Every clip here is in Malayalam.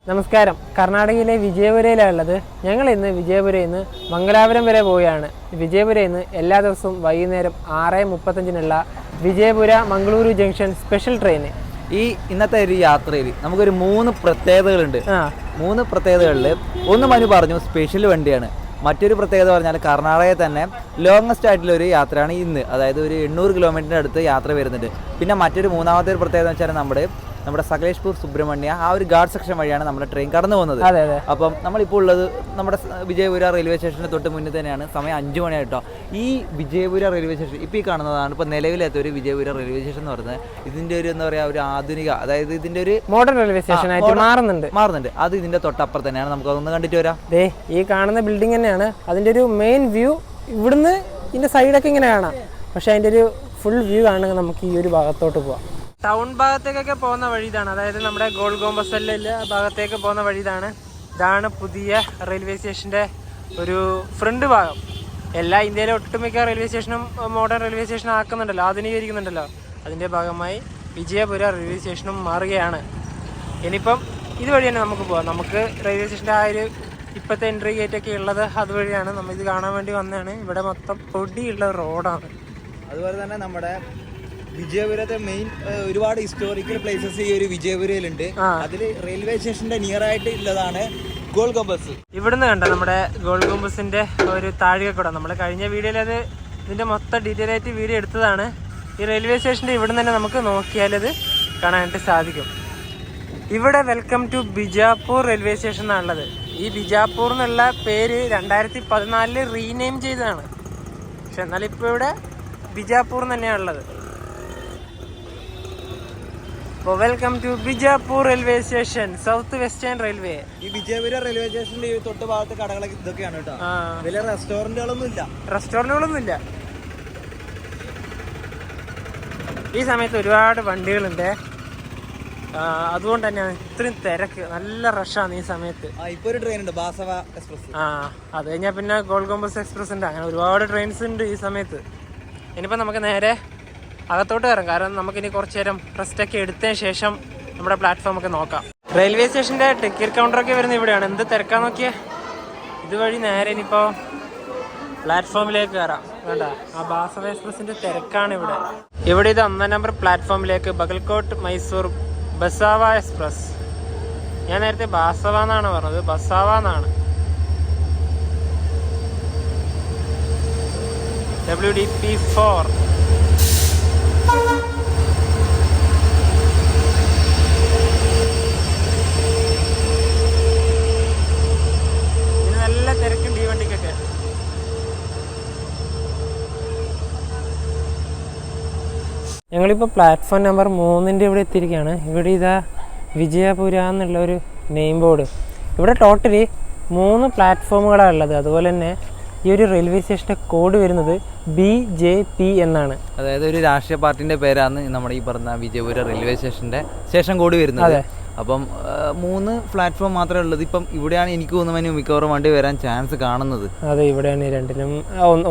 നമസ്കാരം. കർണാടകയിലെ വിജയപുരയിലാണുള്ളത്. ഞങ്ങൾ ഇന്ന് വിജയപുരയിൽ നിന്ന് മംഗലാപുരം വരെ പോവുകയാണ്. വിജയപുരയിൽ നിന്ന് എല്ലാ ദിവസവും വൈകുന്നേരം 6:35 Vijayapura Mangaluru junction special train. ഈ ഇന്നത്തെ ഒരു യാത്രയിൽ നമുക്കൊരു 3 പ്രത്യേകതകളുണ്ട്. 3 പ്രത്യേകതകളിൽ ഒന്ന് മനു പറഞ്ഞു സ്പെഷ്യൽ വണ്ടിയാണ്. മറ്റൊരു പ്രത്യേകത പറഞ്ഞാൽ കർണാടകയിൽ തന്നെ ലോങ്ങസ്റ്റ് ആയിട്ടുള്ള ഒരു യാത്രയാണ് ഇന്ന്. അതായത് ഒരു 800 കിലോമീറ്ററിൻ്റെ അടുത്ത് യാത്ര വരുന്നുണ്ട്. പിന്നെ മറ്റൊരു മൂന്നാമത്തെ ഒരു പ്രത്യേകത എന്ന് വെച്ചാൽ നമ്മുടെ സകലേഷ്പൂർ സുബ്രഹ്മണ്യ ആ ഒരു ഗാർഡ് സെക്ഷൻ വഴിയാണ് നമ്മുടെ ട്രെയിൻ കടന്നു പോകുന്നത്. അപ്പം നമ്മളിപ്പോൾ ഉള്ളത് നമ്മുടെ വിജയപുര റെയിൽവേ സ്റ്റേഷന് തൊട്ട് മുന്നിൽ തന്നെയാണ്. സമയം 5 മണിയായിട്ടോ. ഈ വിജയപുര റെയിൽവേ സ്റ്റേഷൻ ഇപ്പോൾ ഈ കാണുന്നതാണ് ഇപ്പോൾ നിലവിലത്തെ ഒരു വിജയപുര റെയിൽവേ സ്റ്റേഷൻ എന്ന് പറയുന്നത്. ഇതിൻ്റെ ഒരു എന്താ പറയുക ഒരു ആധുനിക, അതായത് ഇതിൻ്റെ ഒരു മോഡേൺ റെയിൽവേ സ്റ്റേഷൻ ആയിട്ട് മാറുന്നുണ്ട്. അത് ഇതിൻ്റെ തൊട്ടപ്പുറത്ത് തന്നെയാണ്. നമുക്ക് അതൊന്ന് കണ്ടിട്ട് വരാം. ഈ കാണുന്ന ബിൽഡിംഗ് തന്നെയാണ് അതിൻ്റെ ഒരു മെയിൻ വ്യൂ. ഇവിടുന്ന് ഇതിൻ്റെ സൈഡൊക്കെ ഇങ്ങനെ കാണാം, പക്ഷെ അതിൻ്റെ ഒരു ഫുൾ വ്യൂ കാണുക നമുക്ക് ഈ ഒരു ഭാഗത്തോട്ട് പോവാം. ടൗൺ ഭാഗത്തേക്കൊക്കെ പോകുന്ന വഴി ഇതാണ്. അതായത് നമ്മുടെ ഗോൾ ഗോംബസല്ലിലെ ഭാഗത്തേക്ക് പോകുന്ന വഴി ഇതാണ് പുതിയ റെയിൽവേ സ്റ്റേഷൻ്റെ ഒരു ഫ്രണ്ട് ഭാഗം. എല്ലാ ഇന്ത്യയിലെ ഒട്ടുമിക്ക റെയിൽവേ സ്റ്റേഷനും മോഡേൺ റെയിൽവേ സ്റ്റേഷൻ ആക്കുന്നുണ്ടല്ലോ, ആധുനീകരിക്കുന്നുണ്ടല്ലോ. അതിൻ്റെ ഭാഗമായി വിജയപുര റെയിൽവേ സ്റ്റേഷനും മാറുകയാണ്. ഇനിയിപ്പം ഇതുവഴി തന്നെ നമുക്ക് പോകാം. നമുക്ക് റെയിൽവേ സ്റ്റേഷൻ്റെ ആ ഒരു ഇപ്പോഴത്തെ എൻട്രി ഗേറ്റൊക്കെ ഉള്ളത് അതുവഴിയാണ്. നമ്മൾ ഇത് കാണാൻ വേണ്ടി വന്നതാണ്. ഇവിടെ മൊത്തം പൊടിയുള്ള റോഡാണ്. അതുപോലെ തന്നെ നമ്മുടെ വിജയപുരത്തെ മെയിൻ ഒരുപാട് ഹിസ്റ്റോറിക്കൽ പ്ലേസസ് ഈ ഒരു വിജയപുരയിലുണ്ട്. അതിൽ റെയിൽവേ സ്റ്റേഷന്റെ നിയർ ആയിട്ട് ഉള്ളതാണ് ഗോൾ ഗോംബസ്. ഇവിടുന്ന് കണ്ട നമ്മുടെ ഗോൾ ഗോംബസിന്റെ ഒരു താഴികക്കുടം. നമ്മൾ കഴിഞ്ഞ വീഡിയോയിൽ അത് ഇതിന്റെ മൊത്തം ഡീറ്റെയിൽ ആയിട്ട് വീഡിയോ എടുത്തതാണ്. ഈ റെയിൽവേ സ്റ്റേഷന്റെ ഇവിടുന്ന് തന്നെ നമുക്ക് നോക്കിയാൽ ഇത് കാണാനായിട്ട് സാധിക്കും. ഇവിടെ welcome to Bijapur railway station എന്നാണുള്ളത്. ഈ ബിജാപൂർ എന്നുള്ള പേര് 2014 റീനെയിം ചെയ്തതാണ്. പക്ഷെ എന്നാലും ഇപ്പോൾ ഇവിടെ ബിജാപൂർ തന്നെയാണുള്ളത്. Welcome to Bijapur railway station, south western railway. ഈ വിജയപുര റെയിൽവേ സ്റ്റേഷന്റെ തൊട്ട് ഭാഗത്ത് കടകളൊക്കെ ഇതൊക്കെയാണ് കേട്ടോ. വലിയ റെസ്റ്റോറന്റുകളൊന്നും ഇല്ല. ഈ സമയത്ത് ഒരുപാട് വണ്ടികളുണ്ട്. അതുകൊണ്ട് തന്നെയാണ് ഇത്രയും തിരക്ക്. നല്ല റഷാണ് ഈ സമയത്ത്. ഇപ്പൊ ഒരു ട്രെയിൻ ഉണ്ട്, ബാസവ എക്സ്പ്രസ്. അത് കഴിഞ്ഞാൽ പിന്നെ ഗോൾ ഗോംബസ് എക്സ്പ്രസ് ഉണ്ട്. അങ്ങനെ ഒരുപാട് ട്രെയിൻസ് ഉണ്ട് ഈ സമയത്ത്. ഇനിയിപ്പോൾ നമുക്ക് നേരെ അകത്തോട്ട് കയറാം. കാരണം നമുക്കിനി കുറച്ച് നേരം റെസ്റ്റൊക്കെ എടുത്തതിന് ശേഷം നമ്മുടെ പ്ലാറ്റ്ഫോമൊക്കെ നോക്കാം. റെയിൽവേ സ്റ്റേഷൻ്റെ ടിക്കറ്റ് കൗണ്ടറൊക്കെ വരുന്നത് ഇവിടെയാണ്. എന്ത് തിരക്കാന്ന് നോക്കിയേ. ഇതുവഴി നേരെ ഇനിയിപ്പോൾ പ്ലാറ്റ്ഫോമിലേക്ക് കയറാം. വേണ്ട, ആ ബാസവ എക്സ്പ്രസിൻ്റെ തിരക്കാണ് ഇവിടെ. ഇത് 1 നമ്പർ പ്ലാറ്റ്ഫോമിലേക്ക് ബഗൽകോട്ട് മൈസൂർ ബസാവ എക്സ്പ്രസ്. ഞാൻ നേരത്തെ ബാസവ എന്നാണ് പറഞ്ഞത്, ബസാവ എന്നാണ്. WDP4. നല്ല തിരക്കുണ്ട് ഈ വണ്ടിക്കൊക്കെ. ഞങ്ങളിപ്പോൾ പ്ലാറ്റ്ഫോം നമ്പർ 3 ഇവിടെ എത്തിയിരിക്കുകയാണ്. ഇവിടെ ഇതാ വിജയപുര എന്നുള്ള ഒരു നെയിം ബോർഡ്. ഇവിടെ ടോട്ടലി 3 പ്ലാറ്റ്ഫോമുകളാണ് ഉള്ളത്. അതുപോലെ തന്നെ ഈ ഒരു റെയിൽവേ സ്റ്റേഷൻ്റെ കോഡ് വരുന്നത് BJP എന്നാണ്. അതായത് ഒരു രാഷ്ട്രീയ പാർട്ടിന്റെ പേരാണ് നമ്മുടെ ഈ പറഞ്ഞ വിജയപുര റെയിൽവേ സ്റ്റേഷന്റെ സ്റ്റേഷൻ കോഡ് വരുന്നത്. അപ്പം 3 പ്ലാറ്റ്ഫോം മാത്രമേ ഉള്ളത്. ഇപ്പം ഇവിടെയാണ് എനിക്ക് തോന്നുന്നു മിക്കവാറും വണ്ടി വരാൻ ചാൻസ് കാണുന്നത്. അതെ, ഇവിടെയാണ് രണ്ടിനും,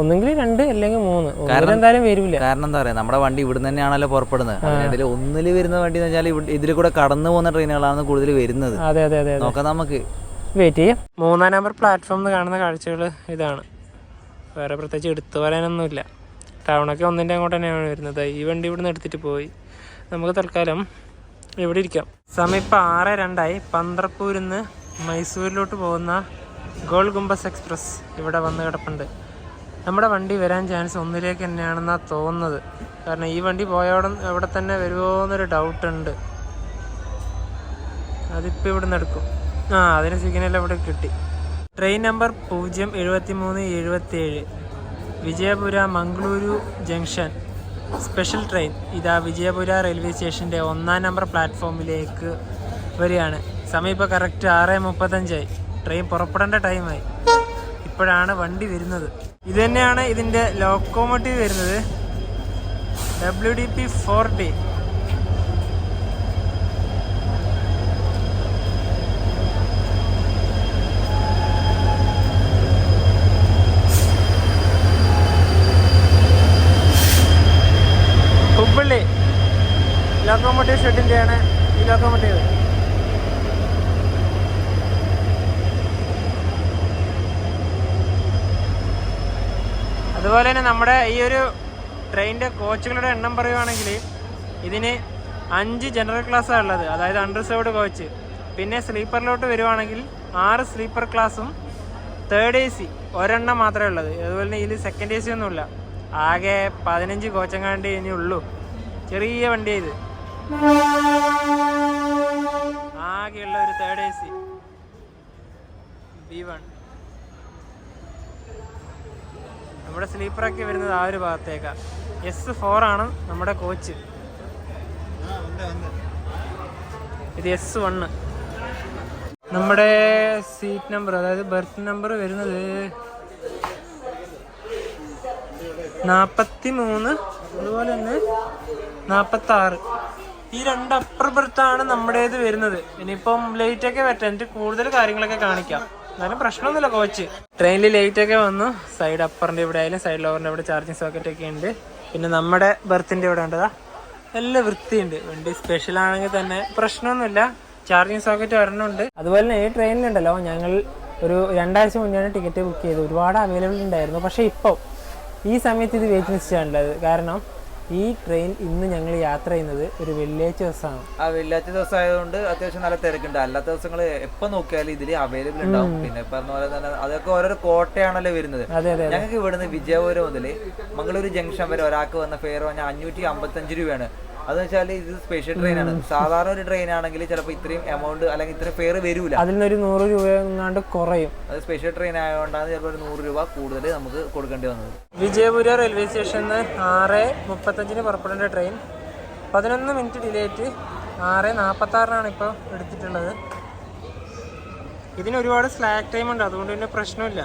ഒന്നെങ്കിൽ 2 അല്ലെങ്കിൽ 3 എന്തായാലും വരില്ല. കാരണം എന്താ പറയുക, നമ്മുടെ വണ്ടി ഇവിടെ തന്നെയാണല്ലോ പുറപ്പെടുന്നത്. അതിനിടയിൽ ഒന്നിൽ വരുന്ന വണ്ടി എന്ന് വെച്ചാൽ ഇതിൽ കൂടെ കടന്നു പോകുന്ന ട്രെയിനുകളാണ് കൂടുതൽ വരുന്നത്. അതെ അതെ അതെ, നോക്കാം, നമുക്ക് വെയിറ്റ് ചെയ്യാം. 3 നമ്പർ പ്ലാറ്റ്ഫോമിൽ കാണുന്ന കാഴ്ചകൾ ഇതാണ്. വേറെ പ്രത്യേകിച്ച് എടുത്തു പറയാനൊന്നുമില്ല. ടൗണൊക്കെ ഒന്നിൻ്റെ അങ്ങോട്ട് തന്നെയാണ് വരുന്നത്. ഈ വണ്ടി ഇവിടുന്ന് എടുത്തിട്ട് പോയി. നമുക്ക് തൽക്കാലം ഇവിടെ ഇരിക്കാം. സമയം ഇപ്പോൾ 6:02. പന്ത്രപ്പൂരിൽ നിന്ന് മൈസൂരിലോട്ട് പോകുന്ന ഗോൾ ഗുംബസ് എക്സ്പ്രസ് ഇവിടെ വന്ന് കിടപ്പുണ്ട്. നമ്മുടെ വണ്ടി വരാൻ ചാൻസ് 1ലേക്ക് തന്നെയാണെന്നാണ് തോന്നുന്നത്. കാരണം ഈ വണ്ടി പോയോടെ ഇവിടെ തന്നെ വരുമോ എന്നൊരു ഡൗട്ടുണ്ട്. അതിപ്പോൾ ഇവിടെ നിന്ന് എടുക്കും. അതിന് സിഗ്നൽ ഇവിടെ കിട്ടി. Train number 07377 Vijayapura Mangaluru junction special train. ഇതാ വിജയപുര റെയിൽവേ സ്റ്റേഷൻ്റെ 1 നമ്പർ പ്ലാറ്റ്ഫോമിലേക്ക് വരികയാണ്. സമയം ഇപ്പോൾ കറക്റ്റ് 6:35. ട്രെയിൻ പുറപ്പെടേണ്ട ടൈമായി. ഇപ്പോഴാണ് വണ്ടി വരുന്നത്. ഇത് തന്നെയാണ് ഇതിൻ്റെ ലോക്കോമോട്ടീവ് വരുന്നത്, WDP4D. ഹുബ്ബള്ളി ലോക്കോമോട്ടീവ് ഷെഡിൻ്റെയാണ് ഈ ലോക്കോമോട്ടീവ്. അതുപോലെ തന്നെ നമ്മുടെ ഈ ഒരു ട്രെയിനിൻ്റെ കോച്ചുകളുടെ എണ്ണം പറയുവാണെങ്കിൽ ഇതിന് 5 ജനറൽ ക്ലാസ്സാണ് ഉള്ളത്, അതായത് അൺറിസർവ്ഡ് കോച്ച്. പിന്നെ സ്ലീപ്പറിലോട്ട് വരുവാണെങ്കിൽ 6 സ്ലീപ്പർ ക്ലാസ്സും തേർഡ് AC ഒരെണ്ണം മാത്രമേ ഉള്ളത്. അതുപോലെ തന്നെ ഇതിൽ സെക്കൻഡ് AC ഒന്നുമില്ല. ആകെ 15 കോച്ചങ്ങാണ്ട് ഇനി ഉള്ളൂ. ചെറിയ വണ്ടിയാണ് ഇത്. ആകെയുള്ള ഒരു തേർഡ് AC B1. നമ്മുടെ സ്ലീപ്പറൊക്കെ വരുന്നത് ആ ഒരു ഭാഗത്തേക്കാണ്. S4 ആണ് നമ്മുടെ കോച്ച്. ഇത് S1. നമ്മുടെ സീറ്റ് നമ്പർ, അതായത് ബർത്ത് നമ്പർ വരുന്നത് 43, അതുപോലെ തന്നെ 46. ഈ 2 അപ്പർ ബർത്താണ് നമ്മുടേത് വരുന്നത്. ഇനിയിപ്പം ലേറ്റൊക്കെ വരട്ടെ, എന്നിട്ട് കൂടുതൽ കാര്യങ്ങളൊക്കെ കാണിക്കാം. എന്നാലും പ്രശ്നമൊന്നുമില്ല. കോച്ച് ട്രെയിനിൽ ലേറ്റൊക്കെ വന്നു. സൈഡ് അപ്പറിൻ്റെ ഇവിടെ ആയാലും സൈഡ് ലോവറിൻ്റെ ഇവിടെ ചാർജിങ് സോക്കറ്റ് ഒക്കെ ഉണ്ട്. പിന്നെ നമ്മുടെ ബർത്തിൻ്റെ ഇവിടെ ഉണ്ടതാ, നല്ല വൃത്തിയുണ്ട്. വണ്ടി സ്പെഷ്യൽ ആണെങ്കിൽ തന്നെ പ്രശ്നമൊന്നുമില്ല. ചാർജിങ് സോക്കറ്റ് ഒരെണ്ണമുണ്ട്. അതുപോലെ തന്നെ ഈ ട്രെയിനിലുണ്ടല്ലോ, ഞങ്ങൾ ഒരു 2 ആഴ്ച മുന്നെയാണ് ടിക്കറ്റ് ബുക്ക് ചെയ്തത്. ഒരുപാട് അവൈലബിൾ ഉണ്ടായിരുന്നു. പക്ഷേ ഇപ്പോൾ ഈ സമയത്ത് ഇത് വെയിറ്റ് ലിസ്റ്റാണ് ഉള്ളത്. കാരണം ഈ ട്രെയിൻ ഇന്ന് ഞങ്ങൾ യാത്ര ചെയ്യുന്നത് ഒരു വെള്ളിയാഴ്ച ദിവസമാണ്. ആ വെള്ളിയാഴ്ച ദിവസം ആയതുകൊണ്ട് അത്യാവശ്യം നല്ല തിരക്കുണ്ട്. അല്ലാത്ത ദിവസങ്ങൾ എപ്പോൾ നോക്കിയാലും ഇതിൽ അവൈലബിൾ ഉണ്ടാവും. പിന്നെ പറഞ്ഞ പോലെ തന്നെ അതൊക്കെ ഓരോരോ കോട്ടയാണല്ലോ വരുന്നത്. ഞങ്ങൾക്ക് ഇവിടുന്ന് വിജയപുരം മുതൽ മംഗളൂരു ജംഗ്ഷൻ വരെ ഒരാൾക്ക് വന്ന ഫെയർ പറഞ്ഞാൽ 555 രൂപയാണ്. അതെന്ന് വെച്ചാൽ ഇത് സ്പെഷ്യൽ ട്രെയിനാണ്. സാധാരണ ഒരു ട്രെയിൻ ആണെങ്കിൽ ചിലപ്പോൾ ഇത്രയും എമൗണ്ട് അല്ലെങ്കിൽ ഇത്രയും ഫെയർ വരൂല. അതിൽ നിന്നൊരു 100 രൂപ എങ്ങാണ്ട് കുറയും. അത് സ്പെഷ്യൽ ട്രെയിൻ ആയതുകൊണ്ടാണ് ചിലപ്പോൾ ഒരു 100 രൂപ കൂടുതൽ നമുക്ക് കൊടുക്കേണ്ടി വന്നത്. വിജയപുര റെയിൽവേ സ്റ്റേഷനിൽ 6:35 പുറപ്പെടേണ്ട ട്രെയിൻ 11 മിനിറ്റ് ഡിലേ ആയിട്ട് 6:46 ഇപ്പോൾ എടുത്തിട്ടുള്ളത്. ഇതിന് ഒരുപാട് സ്ലാക്ക് ടൈം ഉണ്ട്, അതുകൊണ്ട് പിന്നെ പ്രശ്നമില്ല.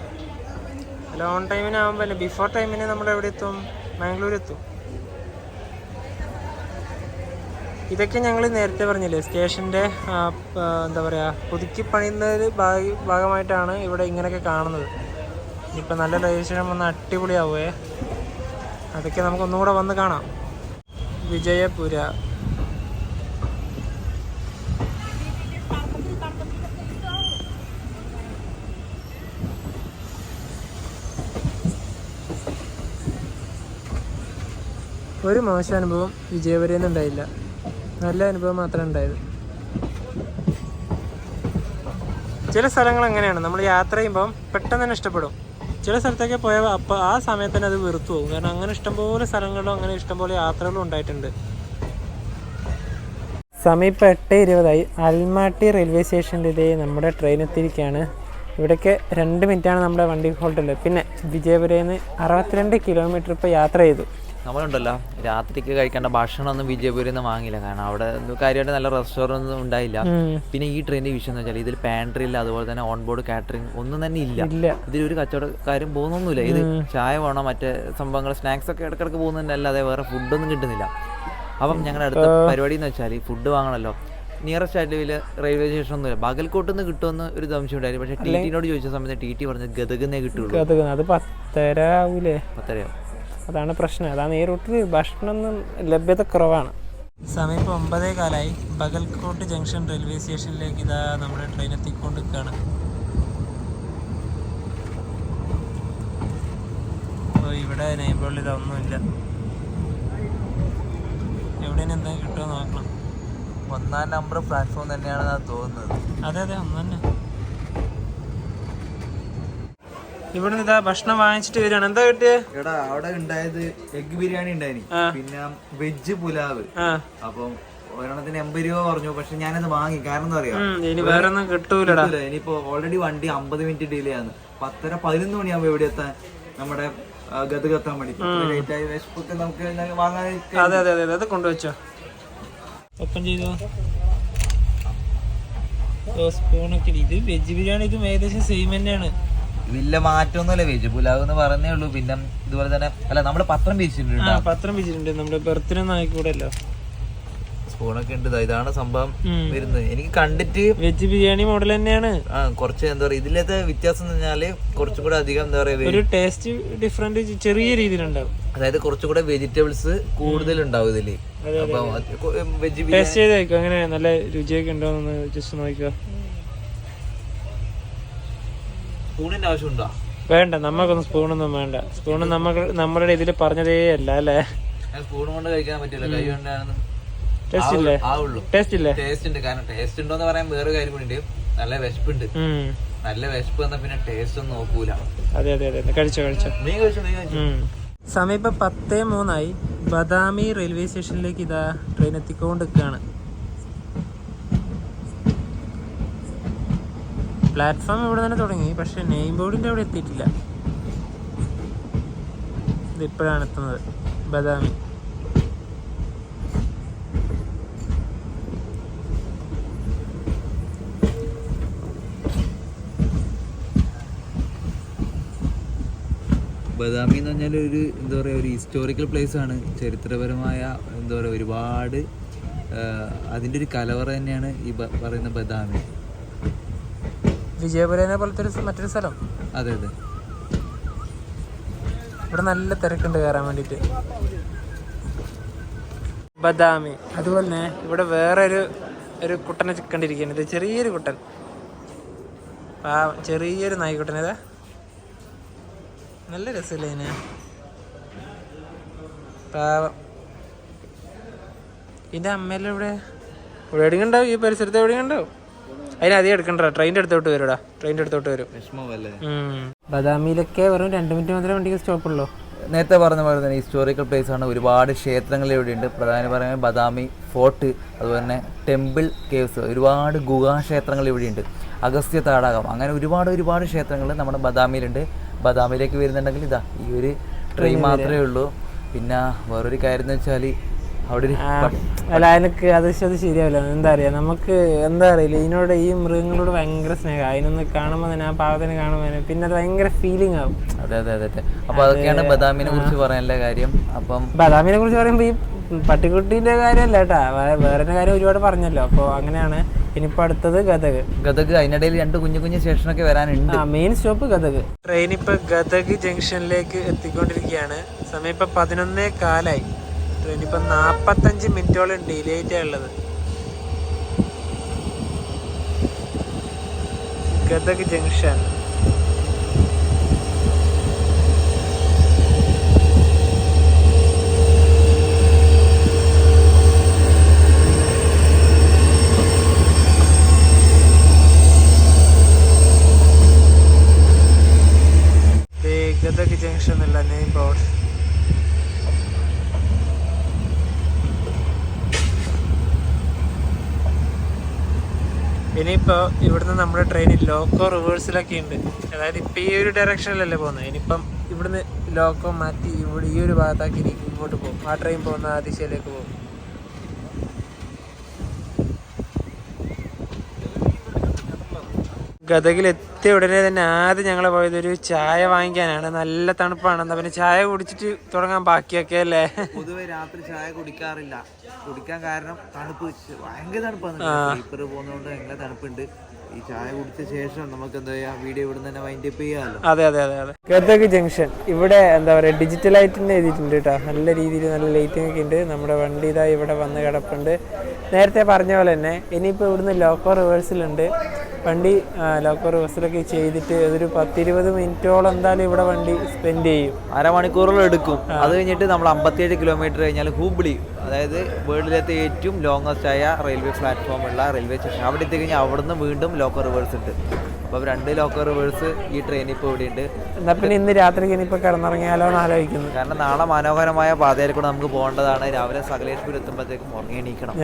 ലോങ് ടൈമിനാകുമ്പോൾ അല്ലേ, ബിഫോർ ടൈമിന് നമ്മൾ എവിടെ എത്തും? ബാംഗ്ലൂർ എത്തും. ഇതൊക്കെ ഞങ്ങൾ നേരത്തെ പറഞ്ഞില്ലേ, സ്റ്റേഷൻ്റെ എന്താ പറയുക, പുതുക്കി പണിയുന്നൊരു ഭാഗമായിട്ടാണ് ഇവിടെ ഇങ്ങനെയൊക്കെ കാണുന്നത്. ഇനിയിപ്പോൾ നല്ല റെയിൽവേ സ്റ്റേഷൻ വന്ന് അടിപൊളിയാവുമേ. അതൊക്കെ നമുക്കൊന്നുകൂടെ വന്ന് കാണാം. വിജയപുര ഒരു മോശം അനുഭവം വിജയപുരയിൽ നിന്നുണ്ടായില്ല, നല്ല അനുഭവം മാത്രമേ ഉണ്ടായത്. ചില സ്ഥലങ്ങൾ എങ്ങനെയാണ്, നമ്മൾ യാത്ര ചെയ്യുമ്പം പെട്ടെന്ന് തന്നെ ഇഷ്ടപ്പെടും. ചില സ്ഥലത്തൊക്കെ പോയാൽ അപ്പോൾ ആ സമയത്ത് തന്നെ അത് വെറുത്തു പോകും. കാരണം അങ്ങനെ ഇഷ്ടംപോലെ സ്ഥലങ്ങളിലും അങ്ങനെ ഇഷ്ടംപോലെ യാത്രകളും ഉണ്ടായിട്ടുണ്ട്. സമയം ഇപ്പോൾ 8:20 അൽമാട്ടി റെയിൽവേ സ്റ്റേഷനിലെ നമ്മുടെ ട്രെയിൻ എത്തിയിരിക്കുകയാണ്. ഇവിടേക്ക് 2 മിനിറ്റാണ് നമ്മുടെ വണ്ടി ഹോൾട്ടുള്ളത്. പിന്നെ വിജയപുരയിൽ നിന്ന് 62 കിലോമീറ്റർ ഇപ്പോൾ യാത്ര ചെയ്തു. നമ്മളുണ്ടല്ലോ രാത്രിക്ക് കഴിക്കേണ്ട ഭക്ഷണമൊന്നും വിജയപുരിൽ നിന്ന് വാങ്ങിയില്ല. കാരണം അവിടെ കാര്യമായിട്ട് നല്ല റെസ്റ്റോറൻ്റ് ഒന്നും ഉണ്ടായില്ല. പിന്നെ ഈ ട്രെയിനിൻ്റെ വിഷയം എന്ന് വെച്ചാൽ ഇതിൽ പാൻട്രി ഇല്ല, അതുപോലെ തന്നെ ഓൺ ബോർഡ് കാറ്ററിംഗ് ഒന്നും തന്നെ ഇല്ല. ഇതിലൊരു കച്ചവടക്കാരും പോകുന്നൊന്നുമില്ല. ഇത് ചായ വേണോ മറ്റേ സംഭവങ്ങൾ സ്നാക്സ് ഒക്കെ ഇടയ്ക്കിടയ്ക്ക് പോകുന്നതല്ലാതെ വേറെ ഫുഡൊന്നും കിട്ടുന്നില്ല. അപ്പം ഞങ്ങളുടെ അടുത്ത പരിപാടി എന്ന് വെച്ചാൽ ഫുഡ് വാങ്ങണമല്ലോ. നിയറസ്റ്റ് ആയിട്ട് റെയിൽവേ സ്റ്റേഷൻ ഒന്നുമില്ല. ബാഗൽകോട്ട് നിന്ന് കിട്ടുമെന്ന് ഒരു സംശയം ഉണ്ടായിരുന്നു. പക്ഷേ TTനോട് ചോദിച്ച സമയത്ത് TT പറഞ്ഞത് ഗദഗന്നേ കിട്ടുള്ളൂ. അത് 10:30 ആവൂലേ? 10:30. അതാണ് പ്രശ്നം. അതാണ് ഈ റൂട്ടിൽ ഭക്ഷണമൊന്നും ലഭ്യത കുറവാണ്. സമയം ഇപ്പോൾ 9:15 ബഗൽകോട്ട് ജംഗ്ഷൻ റെയിൽവേ സ്റ്റേഷനിലേക്ക് ഇതാ നമ്മുടെ ട്രെയിൻ എത്തിക്കൊണ്ടിരിക്കുകയാണ്. അപ്പോൾ ഇവിടെ നെയ്ബോളിൽ ഇതൊന്നുമില്ല. എവിടെയും എന്താ കിട്ടുമോ നോക്കണം. 1-ാം നമ്പർ പ്ലാറ്റ്ഫോം തന്നെയാണെന്നാണ് തോന്നുന്നത്. അതെ ഒന്ന് തന്നെ. ഇവിടുന്ന് ഇതാ ഭക്ഷണം വാങ്ങിച്ചിട്ട് വരികയാണ്. എന്താ കിട്ടിയത്? എടാ അവിടെ ഉണ്ടായത് എഗ് ബിരിയാണി ഉണ്ടായിന്, പിന്നെ വെജ് പുലാവ്. അപ്പം ഒരെണ്ണത്തിന് 80 രൂപ പറഞ്ഞു. പക്ഷെ ഞാനത് വാങ്ങി. കാരണം എന്താ പറയാ, ഇനി വേറെ ഒന്നും കിട്ടൂലടാ. ഇനിയിപ്പോ ഓൾറെഡി വണ്ടി 50 മിനിറ്റ് ഡിലേ ആണ്. 10:30-11 മണിയാകുമ്പോ എവിടെ എത്താൻ? നമ്മുടെ ഗദഗ് എത്താൻ വേണ്ടി ലേറ്റ് ആയി. വിശപ്പൊക്കെ നമുക്ക് വാങ്ങാൻ. അതെ അതെ അതെ അത് കൊണ്ടുവച്ചോ. ഓപ്പൺ ചെയ്തോ. സ്പൂണൊക്കെ. ഇത് വെജ് ബിരിയാണി ഇതും ഏകദേശം സെയിം തന്നെയാണ്. വലിയ മാറ്റമൊന്നുമില്ല. വെജ് പുലാവ് എന്ന് പറഞ്ഞേ ഉള്ളൂ. പിന്നെ ഇതുപോലെ തന്നെ അല്ല, നമ്മള് പത്രം പിരിച്ചിട്ടുണ്ട്. പത്രം പിരിച്ചിട്ടുണ്ട്. നമ്മുടെ ബർത്ത്ഡേ ആയിക്കൂടല്ലോ. സ്പൂണൊക്കെ ഉണ്ട്. ഇതാണ് സംഭവം വരുന്നത്. എനിക്ക് കണ്ടിട്ട് വെജ് ബിരിയാണി മോഡൽ തന്നെയാണ്. കുറച്ച് എന്താ പറയാ, ഇതിലത്തെ വ്യത്യാസം എന്ന് പറഞ്ഞാല് കുറച്ചും കൂടെ അധികം എന്താ പറയാ, ഒരു ടേസ്റ്റ് ഡിഫറൻറ്റ് ചെറിയ രീതിയിലുണ്ടാവും. അതായത് കുറച്ചും കൂടെ വെജിറ്റബിൾസ് കൂടുതൽ ഉണ്ടാവും ഇതില്. വെജ് ടേസ്റ്റ് ചെയ്ത് നോക്കുക. അങ്ങനെ നല്ല രുചിയൊക്കെ ഉണ്ടോ എന്ന് ജസ്റ്റ് നോക്കുക. സ്പൂണിന്റെ ആവശ്യമുണ്ടോ? വേണ്ട, നമുക്കൊന്നും സ്പൂണൊന്നും വേണ്ട. സ്പൂണ് നമ്മളുടെ ഇതിൽ പറഞ്ഞതേ അല്ല അല്ലേ. സ്പൂൺ കൊണ്ട് കഴിക്കാൻ പറ്റില്ല, കൈ കൊണ്ടാണ്. ടേസ്റ്റ് ഇല്ലേ? ടേസ്റ്റ് ഇല്ലേ? ടേസ്റ്റ് ഉണ്ട്. കാരണം ടേസ്റ്റ് ഉണ്ടോന്ന് പറയാൻ വേറെ കാര്യം കൂടി ഉണ്ട്. നല്ല വിശപ്പുണ്ട്. നല്ല വിശപ്പ് വന്നാ പിന്നെ ടേസ്റ്റ് ഒന്നും നോക്കൂല. അതെ അതെ അതെ, കഴിച്ചോ. നീ കഴിച്ചോ. സമയം ഇപ്പം 10:03. ബദാമി റെയിൽവേ സ്റ്റേഷനിലേക്ക് ഇതാ ട്രെയിൻ എത്തിക്കൊണ്ടിരിക്കുകയാണ്. പ്ലാറ്റ്ഫോം ഇവിടെ തന്നെ തുടങ്ങി, പക്ഷെ നെയിം ബോർഡിൻ്റെ അവിടെ എത്തിയിട്ടില്ല. ഇതിപ്പോഴാണ് എത്തുന്നത്, ബദാമി. ബദാമി എന്ന് പറഞ്ഞാൽ ഒരു എന്താ പറയുക, ഒരു ഹിസ്റ്റോറിക്കൽ പ്ലേസ് ആണ്. ചരിത്രപരമായ എന്താ പറയുക, ഒരുപാട് അതിൻ്റെ ഒരു കലവറ തന്നെയാണ് ഈ പറയുന്ന ബദാമി. വിജയപുരനെ പോലത്തെ മറ്റൊരു സ്ഥലം. അതെ അതെ. ഇവിടെ നല്ല തിരക്കുണ്ട് കയറാൻ വേണ്ടിയിട്ട്. ബദാമി. അതുപോലെ തന്നെ ഇവിടെ വേറെ ഒരു കുട്ടനെ കണ്ടിരിക്കുകയാണ്. ഇത് ചെറിയൊരു കുട്ടൻ, ചെറിയൊരു നായ്ക്കുട്ടൻ. ഇതാ നല്ല രസമില്ല ഇതിന്, പാവം. ഇതിൻ്റെ അമ്മയെല്ലാം ഇവിടെ എവിടെയെങ്കിലും ഉണ്ടാവും, ഈ പരിസരത്ത് എവിടെയെങ്കിലും ഉണ്ടാവും. അതിനധികം എടുക്കണ്ട, ട്രെയിൻ്റെ അടുത്തോട്ട് വരുടാ, ട്രെയിൻ്റെ അടുത്തോട്ട് വരും. ബദാമിയിലൊക്കെ വെറും 2 മിനിറ്റ് മാത്രമേ വണ്ടിക്ക് സ്റ്റോപ്പുള്ളൂ. നേരത്തെ പറഞ്ഞ പോലെ തന്നെ ഹിസ്റ്റോറിക്കൽ പ്ലേസ് ആണ്. ഒരുപാട് ക്ഷേത്രങ്ങൾ ഇവിടെയുണ്ട്. പ്രധാനം പറയുന്നത് ബദാമി ഫോർട്ട്, അതുപോലെ തന്നെ ടെമ്പിൾ കേവ്സ്, ഒരുപാട് ഗുഹാക്ഷേത്രങ്ങൾ ഇവിടെയുണ്ട്. അഗസ്ത്യ തടാകം, അങ്ങനെ ഒരുപാട് ക്ഷേത്രങ്ങൾ നമ്മുടെ ബദാമിയിലുണ്ട്. ബദാമിയിലേക്ക് വരുന്നുണ്ടെങ്കിൽ ഇതാ ഈ ഒരു ട്രെയിൻ മാത്രമേ ഉള്ളൂ. പിന്നെ വേറൊരു കാര്യം എന്ന് വെച്ചാൽ അവിടെ അല്ല, എനിക്ക് അത് ശരിയാവില്ല. എന്താ അറിയാ, നമുക്ക് എന്താ അറിയില്ല, ഇതിനോട് ഈ മൃഗങ്ങളോട് ഭയങ്കര സ്നേഹം. അതിനൊന്ന് കാണുമ്പോൾ തന്നെ, ആ പാവത്തിനെ കാണുമ്പോൾ പിന്നെ അത് ഭയങ്കര ഫീലിംഗ് ആവും. അതെ അതെ അതെ. അപ്പൊ അതൊക്കെയാണ് ബദാമിനെ കുറിച്ച് പറയാനുള്ള കാര്യം. അപ്പം ബദാമിനെ കുറിച്ച് പറയുമ്പോൾ ഈ പട്ടിക്കുട്ടീൻ്റെ കാര്യമല്ല കേട്ടാ, വേറെ കാര്യം ഒരുപാട് പറഞ്ഞല്ലോ. അപ്പോൾ അങ്ങനെയാണ്. ഇനിയിപ്പോൾ അടുത്തത് ഗദഗ്. അതിനിടയിൽ 2 കുഞ്ഞു സ്റ്റേഷനൊക്കെ വരാനുണ്ട്. Main stop Gadag. ട്രെയിൻ ഇപ്പൊ ഗദഗ് ജംഗ്ഷനിലേക്ക് എത്തിക്കൊണ്ടിരിക്കുകയാണ്. സമയം ഇപ്പൊ 11:15. ട്രെയിൻ ഇപ്പൊ 45 മിനിറ്റോളം ഡിലേ ആയിട്ടുള്ളത്. ഗദഗ് ജംഗ്ഷൻ. ഗദഗ് ജംഗ്ഷൻ അല്ല നെയിം ബോർഡ്. ഇനിയിപ്പോൾ ഇവിടുന്ന് നമ്മുടെ ട്രെയിനിൽ ലോക്കോ റിവേഴ്സിലൊക്കെ ഉണ്ട്. അതായത് ഇപ്പം ഈ ഒരു ഡയറക്ഷനിലല്ലേ പോകുന്നത്. ഇനിയിപ്പം ഇവിടുന്ന് ലോക്കോ മാറ്റി ഇവിടെ ഈ ഒരു ഭാഗത്താക്കി ഇങ്ങോട്ട് പോകും. ആ ട്രെയിൻ പോകുന്ന ആ ദിശയിലേക്ക് പോകും. ഗദഗിൽ എത്തിയ ഉടനെ തന്നെ ആദ്യം ഞങ്ങൾ പോയത് ഒരു ചായ വാങ്ങിക്കാനാണ്. നല്ല തണുപ്പാണ്. എന്താ പിന്നെ ചായ കുടിച്ചിട്ട് തുടങ്ങാൻ ബാക്കിയൊക്കെ അല്ലേ. പൊതുവെ രാത്രി ചായ കുടിക്കാറില്ല. കുടിക്കാൻ കാരണം തണുപ്പ്, ഭയങ്കര തണുപ്പാണ്. സ്ലീപ്പർ പോകുന്നതുകൊണ്ട് ഭയങ്കര തണുപ്പുണ്ട്. ഈ ചായ കുടിച്ച ശേഷം നമുക്ക് എന്താ പറയാ, വീഡിയോ ഇവിടെ തന്നെ വൈൻഡ് അപ്പ് ചെയ്യാമല്ലോ. അതെ അതെ അതെ അതെ. ഗദഗ് ജംഗ്ഷൻ ഇവിടെ എന്താ പറയുക, ഡിജിറ്റൽ ലൈറ്റ് തന്നെ എഴുതിയിട്ടുണ്ട് കേട്ടോ. നല്ല രീതിയിൽ നല്ല ലൈറ്റിംഗ് ഒക്കെ ഉണ്ട്. നമ്മുടെ വണ്ടി ഇതാ ഇവിടെ വന്ന് കിടപ്പുണ്ട്. നേരത്തെ പറഞ്ഞ പോലെ തന്നെ ഇനിയിപ്പോൾ ഇവിടുന്ന് ലോക്കോ റിവേഴ്സിലുണ്ട്. വണ്ടി ലോക്കോ റിവേഴ്സിലൊക്കെ ചെയ്തിട്ട് ഒരു 10-20 മിനിറ്റോളം എന്തായാലും ഇവിടെ വണ്ടി സ്പെൻഡ് ചെയ്യും. അരമണിക്കൂറോളം എടുക്കും. അത് കഴിഞ്ഞിട്ട് നമ്മൾ 57 കിലോമീറ്റർ കഴിഞ്ഞാൽ ഹൂബ്ലി, അതായത് വേൾഡിലത്തെ ഏറ്റവും ലോങ്ങസ്റ്റ് ആയ റെയിൽവേ പ്ലാറ്റ്ഫോം ഉള്ള റെയിൽവേ സ്റ്റേഷൻ, അവിടെ എത്തിക്കഴിഞ്ഞാൽ അവിടുന്ന് വീണ്ടും ലോക്കോ റിവേഴ്സ് ഉണ്ട്. അപ്പോൾ 2 ലോക്കോ റിവേഴ്സ് ഈ ട്രെയിൻ ഇപ്പോൾ ഇവിടെ ഉണ്ട്. എന്നാൽ പിന്നെ ഇന്ന് രാത്രിക്ക് ഇനിയിപ്പോൾ കിടന്നിറങ്ങിയാലോ എന്ന് ആലോചിക്കുന്നു. കാരണം നാളെ മനോഹരമായ പാതയിൽ കൂടെ നമുക്ക് പോകേണ്ടതാണ്. രാവിലെ സകലേഷ്പൂർ എത്തുമ്പോഴത്തേക്കും ഉറങ്ങി എണീക്കണം.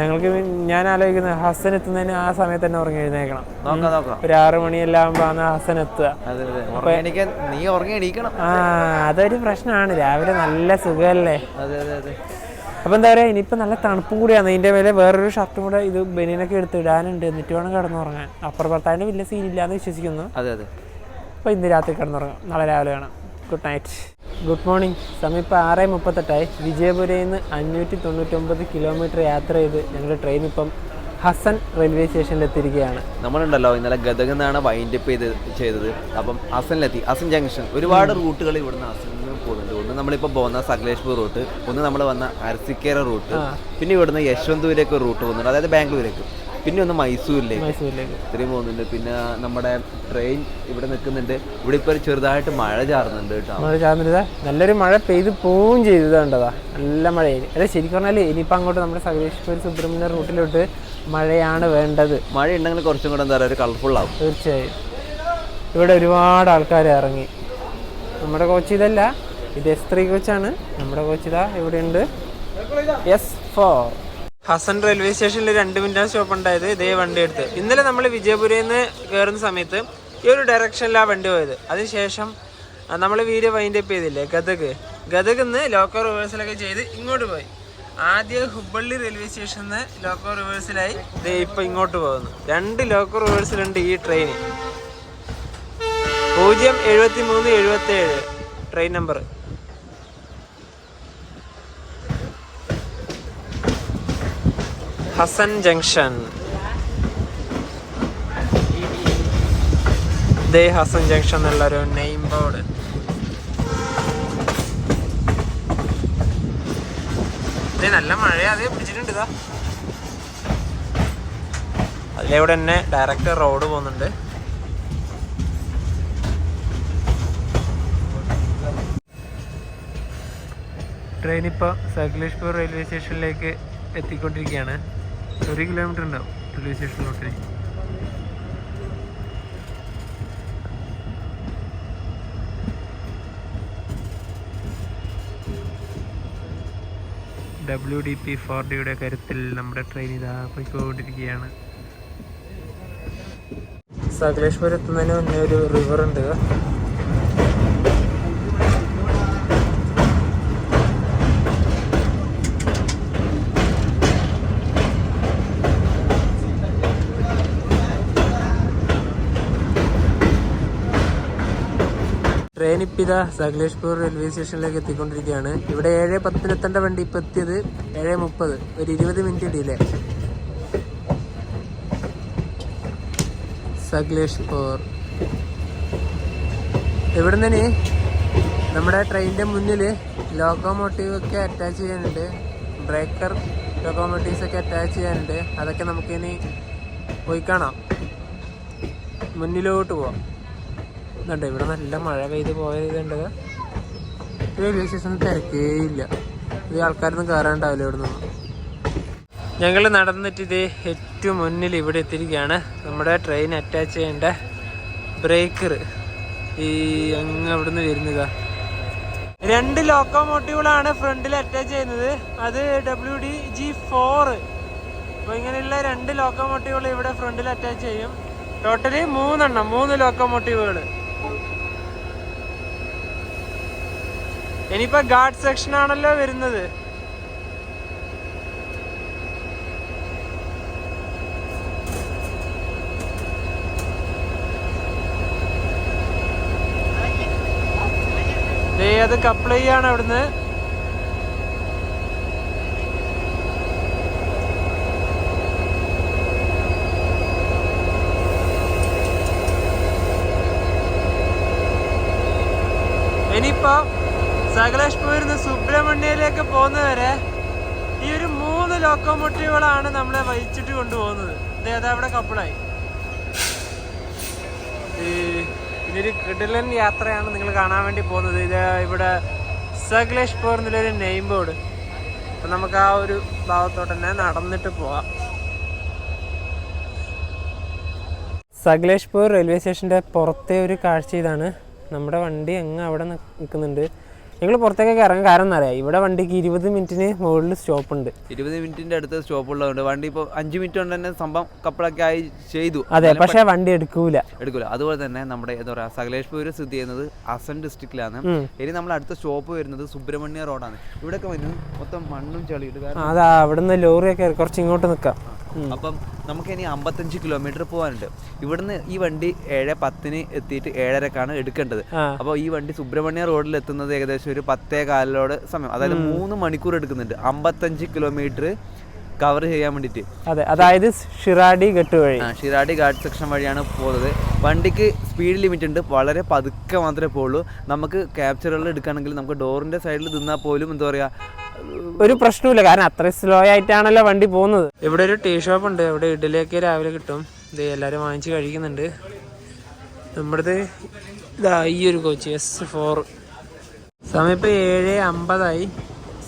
ഞാൻ ആലോചിക്കുന്നത് ഹസൻ എത്തുന്നതിന് ആ സമയത്ത് തന്നെ ഉറങ്ങി എഴുന്നേക്കണം. നോക്കാം ഒരു 6 മണിയെല്ലാം ആകുമ്പോൾ ഹസൻ എത്തുക. നീ ഉറങ്ങി എണീക്കണം. അതൊരു പ്രശ്നമാണ്. രാവിലെ നല്ല സുഖമല്ലേ. അതെ അതെ അതെ. അപ്പോൾ എന്താ പറയുക, ഇനിയിപ്പോൾ നല്ല തണുപ്പും കൂടിയാണ്. ഇതിൻ്റെ മേലെ വേറൊരു ഷർട്ടും കൂടെ ഇത് ബനിയനൊക്കെ എടുത്ത് ഇടാനുണ്ട്. എന്നിട്ട് വേണം കിടന്നുറങ്ങാൻ. അപ്പുറം ഭർത്താവിൻ്റെ വലിയ സീനില്ലാന്ന് വിശ്വസിക്കുന്നു. അതെ അതെ. അപ്പോൾ ഇന്ന് രാത്രി കിടന്നുറങ്ങാം, നാളെ രാവിലെ കാണാം. Good night, good morning. സമയം ഇപ്പോൾ 6:38. വിജയപുരയിൽ നിന്ന് 599 കിലോമീറ്റർ യാത്ര ചെയ്ത് ഞങ്ങളുടെ ട്രെയിൻ ഇപ്പം ഹസൻ റെയിൽവേ സ്റ്റേഷനിൽ എത്തിയിരിക്കുകയാണ്. നമ്മളുണ്ടല്ലോ ഇന്നലെ ഗദഗിൽ നിന്നാണ് വൈൻഡ് അപ്പ് ചെയ്തത്. അപ്പം ഹസനിലെത്തി. ഹസൻ ജംഗ്ഷൻ ഒരുപാട് റൂട്ടുകൾ ഇവിടുന്ന് ഹസനിൽ പോകുന്നുണ്ട്. ഒന്ന് നമ്മളിപ്പോൾ പോകുന്ന സകലേഷ്പൂർ റൂട്ട്, ഒന്ന് നമ്മൾ വന്ന അരസിക്കേര റൂട്ട്, പിന്നെ ഇവിടുന്ന് യശ്വന്തൂരേക്ക് ഒരു റൂട്ട് പോകുന്നുണ്ട്, അതായത് ബാംഗ്ലൂരേക്ക്. പിന്നെ ഒന്ന് മൈസൂരിലേക്ക് ഇത്രയും പോകുന്നുണ്ട്. പിന്നെ നമ്മുടെ ട്രെയിൻ ഇവിടെ നിൽക്കുന്നുണ്ട്. ഇവിടെ ഇപ്പോൾ ചെറുതായിട്ട് മഴ ചാറുന്നുണ്ട് കേട്ടോ. മഴ ചാറുന്നില്ല, നല്ലൊരു മഴ പെയ്ത് പോവും ചെയ്തതുണ്ടതാ, നല്ല മഴയായി. അതെ, ശരിക്കും പറഞ്ഞാൽ ഇനിയിപ്പോൾ അങ്ങോട്ട് നമ്മുടെ സകലേശ്വരി സുബ്രഹ്മണ്യ റൂട്ടിലോട്ട് മഴയാണ് വേണ്ടത്. മഴ ഉണ്ടെങ്കിൽ കുറച്ചും കൂടെ എന്താ പറയുക, ഒരു കളർഫുൾ ആവും. തീർച്ചയായും. ഇവിടെ ഒരുപാട് ആൾക്കാർ ഇറങ്ങി. നമ്മുടെ കോച്ച് ഇതല്ല, ഇത് S3 കോച്ചാണ്. നമ്മുടെ കോച്ച് ഇതാ ഇവിടെയുണ്ട്, S4. ഹസൻ റെയിൽവേ സ്റ്റേഷനിൽ 2 മിനിറ്റാണ് സ്റ്റോപ്പ് ഉണ്ടായത്. ഇതേ വണ്ടി എടുത്ത് ഇന്നലെ നമ്മൾ വിജയപുരയിൽ നിന്ന് കയറുന്ന സമയത്ത് ഈ ഒരു ഡയറക്ഷനിലാണ് വണ്ടി പോയത്. അതിനുശേഷം നമ്മൾ വീഡിയോ വൈൻഡ് അപ്പ് ചെയ്തില്ലേ, ഗദഗ് നിന്ന് ലോക്കോ റിവേഴ്സലൊക്കെ ചെയ്ത് ഇങ്ങോട്ട് പോയി. ആദ്യം ഹുബ്ബള്ളി റെയിൽവേ സ്റ്റേഷനിൽ നിന്ന് ലോക്കോ റിവേഴ്സലായി ഇപ്പം ഇങ്ങോട്ട് പോകുന്നു. 2 ലോക്കോ റിവേഴ്സലുണ്ട് ഈ ട്രെയിന്. 07377 ട്രെയിൻ നമ്പർ. ഹസൻ ജംഗ്ഷൻ. ദേ ഹസൻ ജംഗ്ഷൻ എന്നുള്ളൊരു നെയിം ബോർഡ്. ഇതേ നല്ല മഴ അതേ പിടിച്ചിട്ടുണ്ട്. ഇതാ അതിലൂടെ തന്നെ ഡയറക്റ്റ് റോഡ് പോകുന്നുണ്ട്. ട്രെയിൻ ഇപ്പോൾ സകലേഷ്പൂർ റെയിൽവേ സ്റ്റേഷനിലേക്ക് എത്തിക്കൊണ്ടിരിക്കുകയാണ്. 1 കിലോമീറ്റർ ഉണ്ടാവും റെയിൽവേ സ്റ്റേഷനിലോട്ട്. WDP4Dയുടെ കരുത്തിൽ നമ്മുടെ ട്രെയിൻ ഇതാ പോയിക്കൊണ്ടിരിക്കുകയാണ്. സകലേഷ്പൂർ എത്തുന്നതിന് മുന്നേ ഒരു റിവർ ഉണ്ട്. ട്രെയിൻ ഇപ്പം ഇതാ സകലേഷ്പൂർ റെയിൽവേ സ്റ്റേഷനിലേക്ക് എത്തിക്കൊണ്ടിരിക്കുകയാണ്. ഇവിടെ 7:10 എത്തേണ്ട വണ്ടി ഇപ്പം എത്തിയത് 7:30, ഒരു 20 മിനിറ്റ് ഡിലേ. സകലേഷ്പൂർ ഇവിടെ നിന്ന് നമ്മുടെ ട്രെയിനിൻ്റെ മുന്നിൽ ലോക്കോമോട്ടീവ് ഒക്കെ അറ്റാച്ച് ചെയ്യാനുണ്ട്. ബ്രേക്കർ ലോക്കോമോട്ടീവ്സ് ഒക്കെ അറ്റാച്ച് ചെയ്യാനുണ്ട്. അതൊക്കെ നമുക്കിനി പോയി കാണാം. മുന്നിലോട്ട് പോവാം. ഇതുണ്ട്, ഇവിടെ നല്ല മഴ പെയ്ത് പോയതുണ്ട്. റെയിൽവേ സ്റ്റേഷനിൽ തിരക്കേ ഇല്ല. ഇത് ആൾക്കാരൊന്നും കയറാണ്ടാവില്ല ഇവിടെ നിന്നും. ഞങ്ങൾ നടന്നിട്ട് ഇത് ഏറ്റവും മുന്നിൽ ഇവിടെ എത്തിയിരിക്കുകയാണ്. നമ്മുടെ ട്രെയിൻ അറ്റാച്ച് ചെയ്യേണ്ട ബ്രേക്കർ ഈ അങ്ങ് അവിടെ നിന്ന് വരുന്നതാ. 2 ലോക്കോമോട്ടീവുകളാണ് ഫ്രണ്ടിൽ അറ്റാച്ച് ചെയ്യുന്നത്. അത് WDG4. അപ്പോൾ ഇങ്ങനെയുള്ള 2 ലോക്കോമോട്ടീവുകൾ ഇവിടെ ഫ്രണ്ടിൽ അറ്റാച്ച് ചെയ്യും. ടോട്ടലി 3 ലോക്കോമോട്ടീവുകൾ. ഇനിയിപ്പോൾ ഗാർഡ് സെക്ഷൻ ആണല്ലോ വരുന്നത്. അത് കപ്പിൾ ചെയ്യാണ് അവിടുന്ന്. ഇനിയിപ്പോ സകലേഷ്പൂരിൽ നിന്ന് സുബ്രഹ്മണ്യയിലേക്ക് പോകുന്നവരെ ഈ ഒരു 3 ലോക്കോമോട്ടീവുകളാണ് നമ്മളെ വഹിച്ചിട്ട് കൊണ്ടുപോകുന്നത്. ഇതേതാ ഇവിടെ കപ്പിളായി. ഇതൊരു കിടിലൻ യാത്രയാണ് നിങ്ങൾ കാണാൻ വേണ്ടി പോകുന്നത്. ഇത് ഇവിടെ സകലേഷ്പൂർ എന്നുള്ളൊരു നെയിം ബോർഡ്. അപ്പം നമുക്ക് ആ ഒരു ഭാഗത്തോട്ട് തന്നെ നടന്നിട്ട് പോവാം. സകലേഷ്പൂർ റെയിൽവേ സ്റ്റേഷൻ്റെ പുറത്തെ ഒരു കാഴ്ച ഇതാണ്. നമ്മുടെ വണ്ടി അങ്ങ് അവിടെ നിൽക്കുന്നുണ്ട്. ഞങ്ങൾ പുറത്തേക്കൊക്കെ ഇറങ്ങാൻ കാരണം എന്നറിയാം, ഇവിടെ വണ്ടിക്ക് 20 മിനിറ്റിന് മുകളിൽ സ്റ്റോപ്പ് ഉണ്ട്. 20 മിനിറ്റിന്റെ അടുത്ത് സ്റ്റോപ്പ് ഉള്ളതുകൊണ്ട് വണ്ടി ഇപ്പോൾ 5 മിനിറ്റ് കൊണ്ട് തന്നെ സംഭവം കപ്പിളൊക്കെ ആയി ചെയ്തു. അതെ, പക്ഷേ വണ്ടി എടുക്കൂല. അതുപോലെ തന്നെ നമ്മുടെ എന്താ പറയുക, സകലേഷ്പൂർ സ്ഥിതി ചെയ്യുന്നത് ഹസൻ ഡിസ്ട്രിക്റ്റിലാണ്. ഇനി നമ്മൾ അടുത്ത സ്റ്റോപ്പ് വരുന്നത് സുബ്രഹ്മണ്യ റോഡാണ്. ഇവിടെയൊക്കെ വരുന്നത് മൊത്തം മണ്ണും ചളിയിട്ട്. അതാ അവിടുന്ന് ലോറിയൊക്കെ കുറച്ച് ഇങ്ങോട്ട് നിൽക്കാം. അപ്പം നമുക്ക് ഇനി 55 കിലോമീറ്റർ പോകാനുണ്ട്. ഇവിടുന്ന് ഈ വണ്ടി 7:10 എത്തിയിട്ട് 7:30 എടുക്കേണ്ടത്. അപ്പോൾ ഈ വണ്ടി സുബ്രഹ്മണ്യ റോഡിൽ എത്തുന്നത് ഏകദേശം ഒരു 10:15 സമയം, അതായത് 3 മണിക്കൂർ എടുക്കുന്നുണ്ട് 55 കിലോമീറ്റർ കവർ ചെയ്യാൻ വേണ്ടിയിട്ട്. അതെ, അതായത് ഷിറാഡി ഘാട്ട് സെക്ഷൻ വഴിയാണ് പോകുന്നത്. വണ്ടിക്ക് സ്പീഡ് ലിമിറ്റ് ഉണ്ട്, വളരെ പതുക്കെ മാത്രമേ പോകുള്ളൂ. നമുക്ക് ക്യാപ്ചറുകൾ എടുക്കുകയാണെങ്കിൽ നമുക്ക് ഡോറിൻ്റെ സൈഡിൽ നിന്നാൽ പോലും എന്താ പറയുക, ഒരു പ്രശ്നമില്ല, കാരണം അത്ര സ്ലോ ആയിട്ടാണല്ലോ വണ്ടി പോകുന്നത്. ഇവിടെ ഒരു ടീ ഷോപ്പ് ഉണ്ട്, ഇവിടെ ഇഡ്ഡലിയൊക്കെ രാവിലെ കിട്ടും. ഇത് എല്ലാവരും വാങ്ങിച്ച് കഴിക്കുന്നുണ്ട്. നമ്മുടെ ഇതാ ഈ ഒരു കോച്ച് S4. സമയം ഇപ്പോൾ 7:50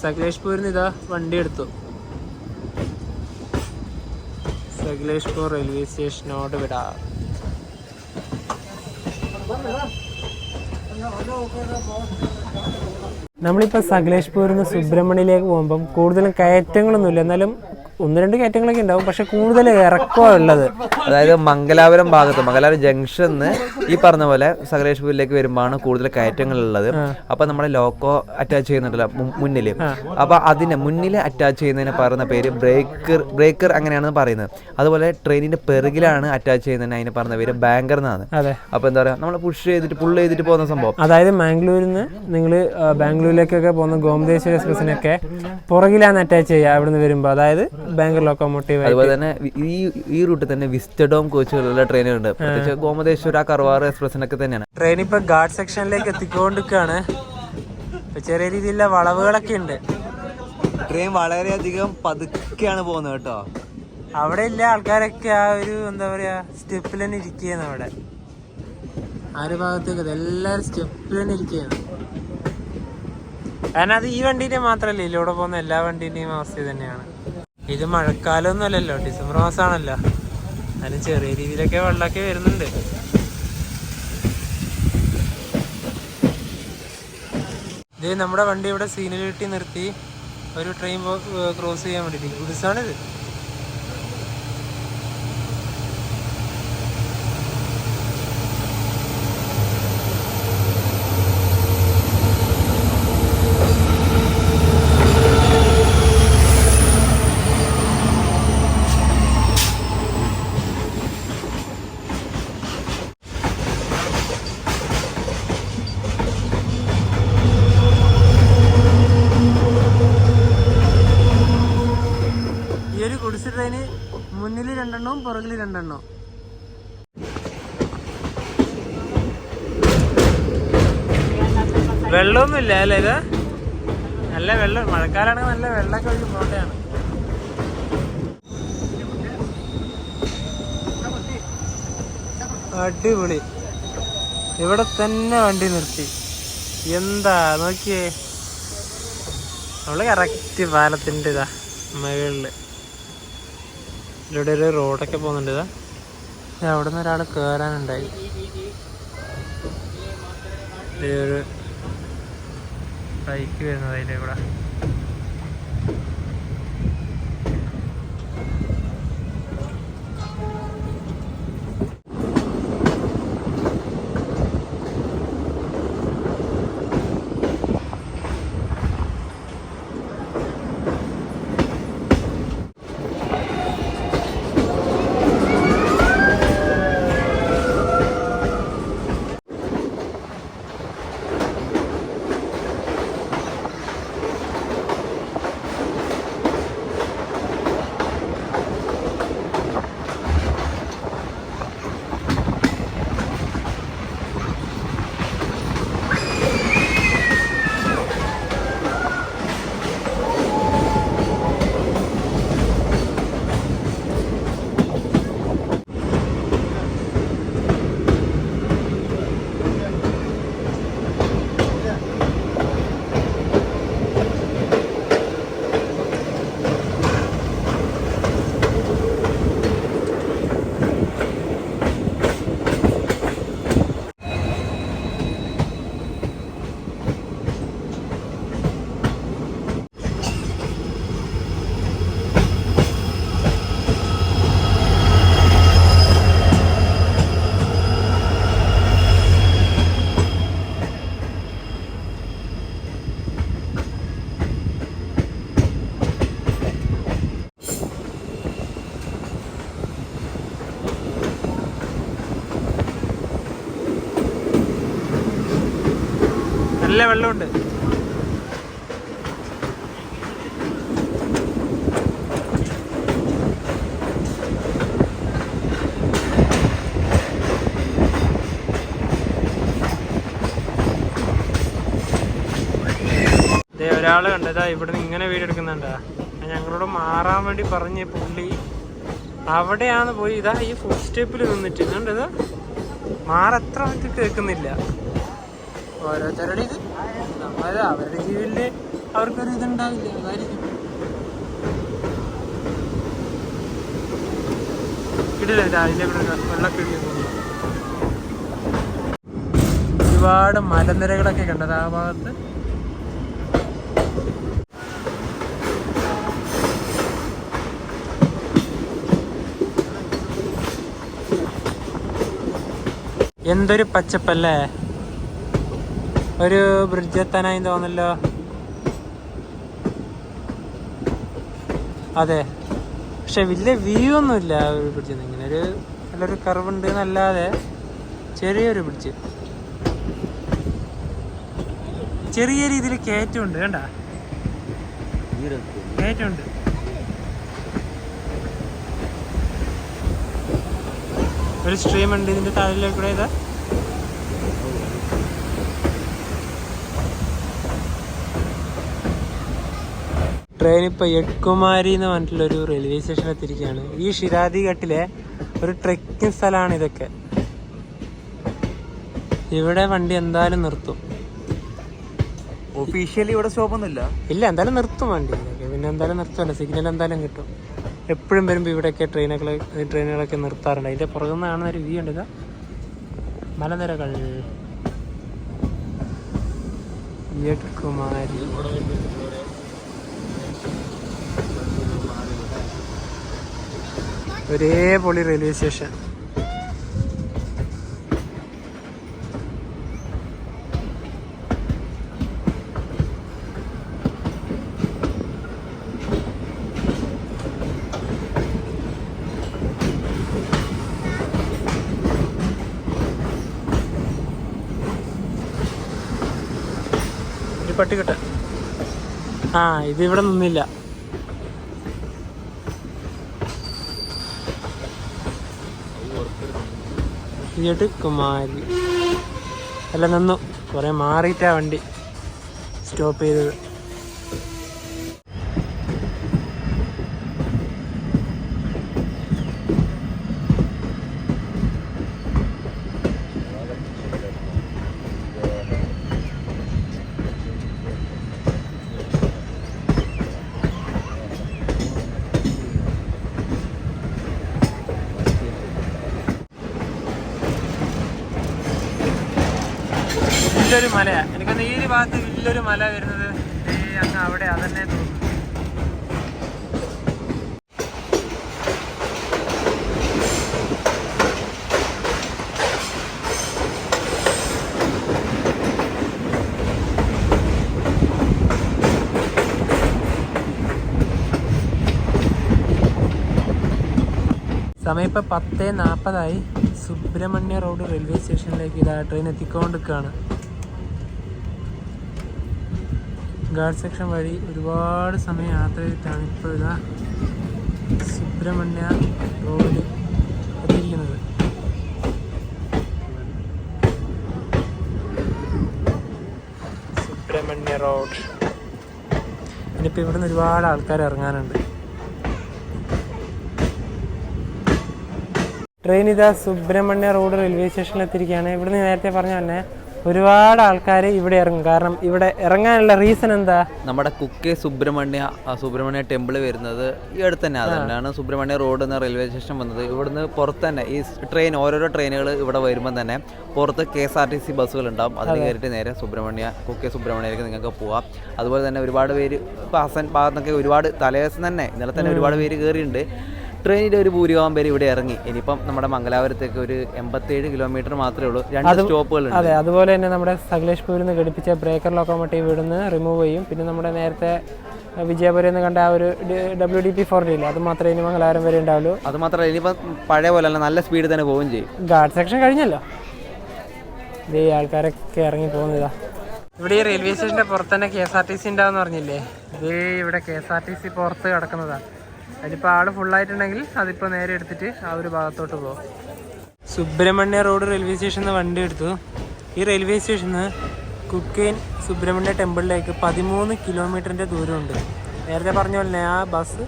സകലേഷ്പൂരിൽ നിന്ന് ഇതാ വണ്ടി എടുത്തു. സകലേഷ്പൂർ റെയിൽവേ സ്റ്റേഷനോട് വിടാ. നമ്മളിപ്പോൾ സകലേഷ്പൂരിൽ നിന്ന് സുബ്രഹ്മണ്യയിലേക്ക് പോകുമ്പം കൂടുതലും കയറ്റങ്ങളൊന്നുമില്ല, എന്നാലും 1-2 കയറ്റങ്ങളൊക്കെ ഉണ്ടാവും, പക്ഷെ കൂടുതൽ ഇറക്കമാണ് ഉള്ളത്. അതായത് മംഗലാപുരം ഭാഗത്ത്, മംഗലാപുരം ജംഗ്ഷന്ന് ഈ പറഞ്ഞ പോലെ സകലേഷ്പൂരിലേക്ക് വരുമ്പോഴാണ് കൂടുതൽ കയറ്റങ്ങളുള്ളത്. അപ്പൊ നമ്മുടെ ലോക്കോ അറ്റാച്ച് ചെയ്യുന്നുണ്ടല്ലോ മുന്നില്, അപ്പൊ അതിന് മുന്നിൽ അറ്റാച്ച് ചെയ്യുന്നതിന് പറയുന്ന പേര് ബ്രേക്കർ അങ്ങനെയാണെന്ന് പറയുന്നത്. അതുപോലെ ട്രെയിനിന്റെ പെറുകിലാണ് അറ്റാച്ച് ചെയ്യുന്നതിന് അതിന് പറഞ്ഞ പേര് ബാങ്കർ എന്നാണ്. അപ്പൊ എന്താ പറയാ, നമ്മൾ പുള്ള് ചെയ്തിട്ട് പോകുന്ന സംഭവം. അതായത് മാംഗ്ലൂരിൽ നിന്ന് നിങ്ങൾ ബാംഗ്ലൂരിലേക്കൊക്കെ പോകുന്ന ഗോമതേശ്വര എക്സ്പ്രസിനൊക്കെ പുറകിലാണ് അറ്റാച്ച് ചെയ്യുക അവിടുന്ന് വരുമ്പോൾ, അതായത് ബാംഗ്ലൂർ ലോക്കോമോട്ടീവ്. അതുപോലെ തന്നെ ഈ റൂട്ടിൽ തന്നെ വിസ്റ്റഡോം കോച്ചുകളുള്ള ട്രെയിനുകളുണ്ട്, പ്രത്യേകിച്ച് ഗോമതേശ്വര കർവാർ എക്സ്പ്രസിനൊക്കെ തന്നെയാണ്. ട്രെയിൻ ഇപ്പൊ ഗാർഡ് സെക്ഷനിലേക്ക് എത്തിക്കൊണ്ടിരിക്കുകയാണ്. ഇപ്പൊ ചെറിയ രീതിയിലുള്ള വളവുകളൊക്കെ ഉണ്ട്. ട്രെയിൻ വളരെയധികം പതുക്കെയാണ് പോകുന്നത് കേട്ടോ. അവിടെ ഇല്ല ആൾക്കാരൊക്കെ ആ ഒരു എന്താ പറയാ സ്റ്റെപ്പിൽ തന്നെ ഇരിക്കുകയാണ്. അവിടെ ആ ഒരു ഭാഗത്തേക്ക് എല്ലാവരും സ്റ്റെപ്പിൽ തന്നെ ഇരിക്കുകയാണ്. കാരണം അത് ഈ വണ്ടീന്റെ മാത്രമല്ല, ഇതിലൂടെ പോകുന്ന എല്ലാ വണ്ടീന്റെയും അവസ്ഥ തന്നെയാണ്. ഇത് മഴക്കാലമൊന്നും അല്ലല്ലോ, ഡിസംബർ മാസമാണല്ലോ, അതിന് ചെറിയ രീതിയിലൊക്കെ വെള്ളമൊക്കെ വരുന്നുണ്ട്. ഇത് നമ്മുടെ വണ്ടി ഇവിടെ സീനിലിട്ടി നിർത്തി ഒരു ട്രെയിൻ ക്രോസ് ചെയ്യാൻ വേണ്ടി ഗുഡ്സാണിത്. ഗുഡ്സ് ട്രെയിന് മുന്നിൽ 2 പുറകിൽ 2. വെള്ളമൊന്നുമില്ല അല്ലേ? ഇത് നല്ല വെള്ളം, മഴക്കാലാണെങ്കിൽ നല്ല വെള്ളമൊക്കെ ഒഴുകി പോകട്ടെയാണ്. അടിപൊളി. ഇവിടെ തന്നെ വണ്ടി നിർത്തി. എന്താ നോക്കിയേ, നമ്മള് കറക്റ്റ് പാലത്തിൻ്റെ ഇതാ മുകളില്. ഇതിലൂടെ ഒരു റോഡൊക്കെ പോകുന്നുണ്ട്. ഇതാ അവിടെ നിന്ന് ഒരാൾ കയറാനുണ്ടായി. ഒരു ബൈക്ക് വരുന്നത് അതിലെ കൂടെ. നല്ല വെള്ളമുണ്ട്. ഒരാൾ ഒരാൾ കണ്ടതാ ഇവിടെ നിന്ന് ഇങ്ങനെ വീഡിയോ എടുക്കുന്നുണ്ടാ. ഞങ്ങളോട് മാറാൻ വേണ്ടി പറഞ്ഞ പുള്ളി അവിടെയാണ് പോയി ഇതാ ഈ ഫുഡ് സ്റ്റെപ്പിൽ നിന്നിട്ട് കണ്ടതാ മാറത്ര നമുക്ക് കേൾക്കുന്നില്ല. ഓരോരുത്തരുടെ ഇത് അവരുടെ ജീവിതത്തില് അവർക്കൊരു ഇതുണ്ടാവില്ല. അതായിരിക്കും ഇടില്ല രാവിലെ ഇവിടെ വെള്ളമൊക്കെ ഇടിക്കുന്നു. ഒരുപാട് മലനിരകളൊക്കെ കണ്ടത് ആ ഭാഗത്ത്. എന്തൊരു പച്ചപ്പല്ലേ. ഒരു ബ്രിഡ്ജ് എത്താനായി തോന്നല്ലോ. അതെ, പക്ഷെ വലിയ വ്യൂ ഒന്നുമില്ല ഒരു ബ്രിഡ്ജിൽ നിന്ന്. ഇങ്ങനെ ഒരു നല്ലൊരു കർവുണ്ട് എന്നല്ലാതെ ചെറിയൊരു ബ്രിഡ്ജ്. ചെറിയ രീതിയിൽ കയറ്റമുണ്ട് കണ്ട, കയറ്റമുണ്ട്. ഒരു സ്ട്രീം ഉണ്ട് ഇതിന്റെ താഴെക്കൂടെ. ഇതാ ട്രെയിൻ ഇപ്പോൾ യഡ്കുമാരി എന്ന് പറഞ്ഞിട്ടുള്ളൊരു റെയിൽവേ സ്റ്റേഷനിൽ എത്തിയിരിക്കുകയാണ്. ഈ ഷിരാദി ഘട്ടിലെ ഒരു ട്രെക്കിംഗ് സ്ഥലമാണ് ഇതൊക്കെ. ഇവിടെ വണ്ടി എന്തായാലും നിർത്തും. ഒഫീഷ്യലി ഇവിടെ സ്റ്റോപ്പൊന്നുമില്ല. ഇല്ല, എന്തായാലും നിർത്തും വണ്ടി. പിന്നെ എന്തായാലും നിർത്തുമല്ലോ, സിഗ്നൽ എന്തായാലും കിട്ടും. എപ്പോഴും വരുമ്പോൾ ഇവിടെയൊക്കെ ട്രെയിനുകളൊക്കെ നിർത്താറുണ്ട്. അതിൻ്റെ പുറകിൽ നിന്ന് കാണുന്ന ഒരു വ്യൂ ഉണ്ട്. ഇതാ മലനിരകൾ യഡ്കുമാരി. ഒരേ പൊളി റെയിൽവേ സ്റ്റേഷൻ. പട്ടിക്കട്ടെ. ഇതിവിടെ നിന്നില്ല. യഡ്കുമാരി അല്ല, നിന്നു. കുറെ മാറിയിട്ടാ വണ്ടി സ്റ്റോപ്പ് ചെയ്തത്. വലിയൊരു മലയാ. എനിക്കൊന്ന് ഈ ഭാഗത്ത് വലിയൊരു മല വരുന്നത് അങ്ങ് അവിടെ അതന്നെ തോന്നുന്നു. സമയം ഇപ്പം 10:40 സുബ്രഹ്മണ്യ റോഡ് റെയിൽവേ സ്റ്റേഷനിലേക്ക് ഇതാ ട്രെയിൻ എത്തിക്കൊണ്ടിരിക്കുകയാണ്. ഗാർഡ് സെക്ഷൻ വഴി ഒരുപാട് സമയം യാത്ര ചെയ്തിട്ടാണ് ഇപ്പോൾ ഇതാ സുബ്രഹ്മണ്യ റോഡിൽ എത്തിയിരിക്കുന്നത്. സുബ്രഹ്മണ്യ റോഡ്. ഇനിയിപ്പോൾ ഇവിടുന്ന് ഒരുപാട് ആൾക്കാർ ഇറങ്ങാനുണ്ട്. ട്രെയിൻ ഇതാ സുബ്രഹ്മണ്യ റോഡ് റെയിൽവേ സ്റ്റേഷനിൽ എത്തിയിരിക്കുകയാണ്. ഇവിടുന്ന് നേരത്തെ പറഞ്ഞ തന്നെ ഒരുപാട് ആൾക്കാർ ഇവിടെ ഇറങ്ങും. കാരണം ഇവിടെ ഇറങ്ങാനുള്ള റീസൺ എന്താ? നമ്മുടെ കുക്കെ സുബ്രഹ്മണ്യ ടെമ്പിൾ വരുന്നത് ഈ അടുത്ത് തന്നെ. അതുതന്നെയാണ് സുബ്രഹ്മണ്യ റോഡ് എന്ന റെയിൽവേ സ്റ്റേഷൻ വന്നത്. ഇവിടുന്ന് പുറത്ത് തന്നെ ഈ ഓരോരോ ട്രെയിനുകൾ ഇവിടെ വരുമ്പോൾ തന്നെ പുറത്ത് KSRTC ബസ്സുകൾ ഉണ്ടാവും. അതിൽ കയറിയിട്ട് നേരെ കുക്കെ സുബ്രഹ്മണ്യയിലേക്ക് നിങ്ങൾക്ക് പോവാം. അതുപോലെ തന്നെ ഒരുപാട് പേര് ഇപ്പോൾ ഹസൻ ഭാഗത്തൊക്കെ ഒരുപാട് തലേദിവസം തന്നെ ഇന്നലെ തന്നെ ഒരുപാട് പേര് കയറിയിട്ടുണ്ട്. ട്രെയിനിൻ്റെ ഒരു ഭൂരിഭാഗം പേര് ഇവിടെ ഇറങ്ങി. ഇനിയിപ്പം നമ്മുടെ മംഗലാപുരത്തേക്ക് ഒരു 87 കിലോമീറ്റർ മാത്രമേ ഉള്ളൂ. 2 സ്റ്റോപ്പുകളുണ്ട്. അതെ, അതുപോലെ തന്നെ നമ്മുടെ സകലേഷ്പൂരിൽ നിന്ന് ഘടിപ്പിച്ച ബ്രേക്കർ ലോക്കോമോട്ടീവ് ഇവിടുന്ന് റിമൂവ് ചെയ്യും. പിന്നെ നമ്മുടെ നേരത്തെ വിജയപുരം എന്ന് കണ്ട ആ ഒരു WDP-4D ഇല്ല, അത് മാത്രമേ ഇനി മംഗലാപുരം വരെ ഉണ്ടാവുള്ളൂ. അത് മാത്രമല്ല ഇനിയിപ്പം പഴയ പോലെ അല്ല, നല്ല സ്പീഡിൽ തന്നെ പോവുകയും ചെയ്യും. ഗാർഡ് സെക്ഷൻ കഴിഞ്ഞല്ലോ. ഈ ആൾക്കാരൊക്കെ ഇറങ്ങി പോകുന്നതാ. ഇവിടെ ഈ റെയിൽവേ സ്റ്റേഷൻ്റെ പുറത്ത് തന്നെ KSRTC ഉണ്ടാവെന്ന് പറഞ്ഞില്ലേ? ഇവിടെ KSRTC പുറത്ത് കിടക്കുന്നതാണ്. അതിലിപ്പോൾ ആൾ ഫുള്ളായിട്ടുണ്ടെങ്കിൽ അതിപ്പോൾ നേരെ എടുത്തിട്ട് ആ ഒരു ഭാഗത്തോട്ട് പോകും. സുബ്രഹ്മണ്യ റോഡ് റെയിൽവേ സ്റ്റേഷനിൽ നിന്ന് വണ്ടി എടുത്തു. ഈ റെയിൽവേ സ്റ്റേഷനിൽ നിന്ന് കുക്കെയിൻ സുബ്രഹ്മണ്യ ടെമ്പിളിലേക്ക് 13 കിലോമീറ്ററിൻ്റെ ദൂരമുണ്ട്. നേരത്തെ പറഞ്ഞ പോലെ ആ ബസ്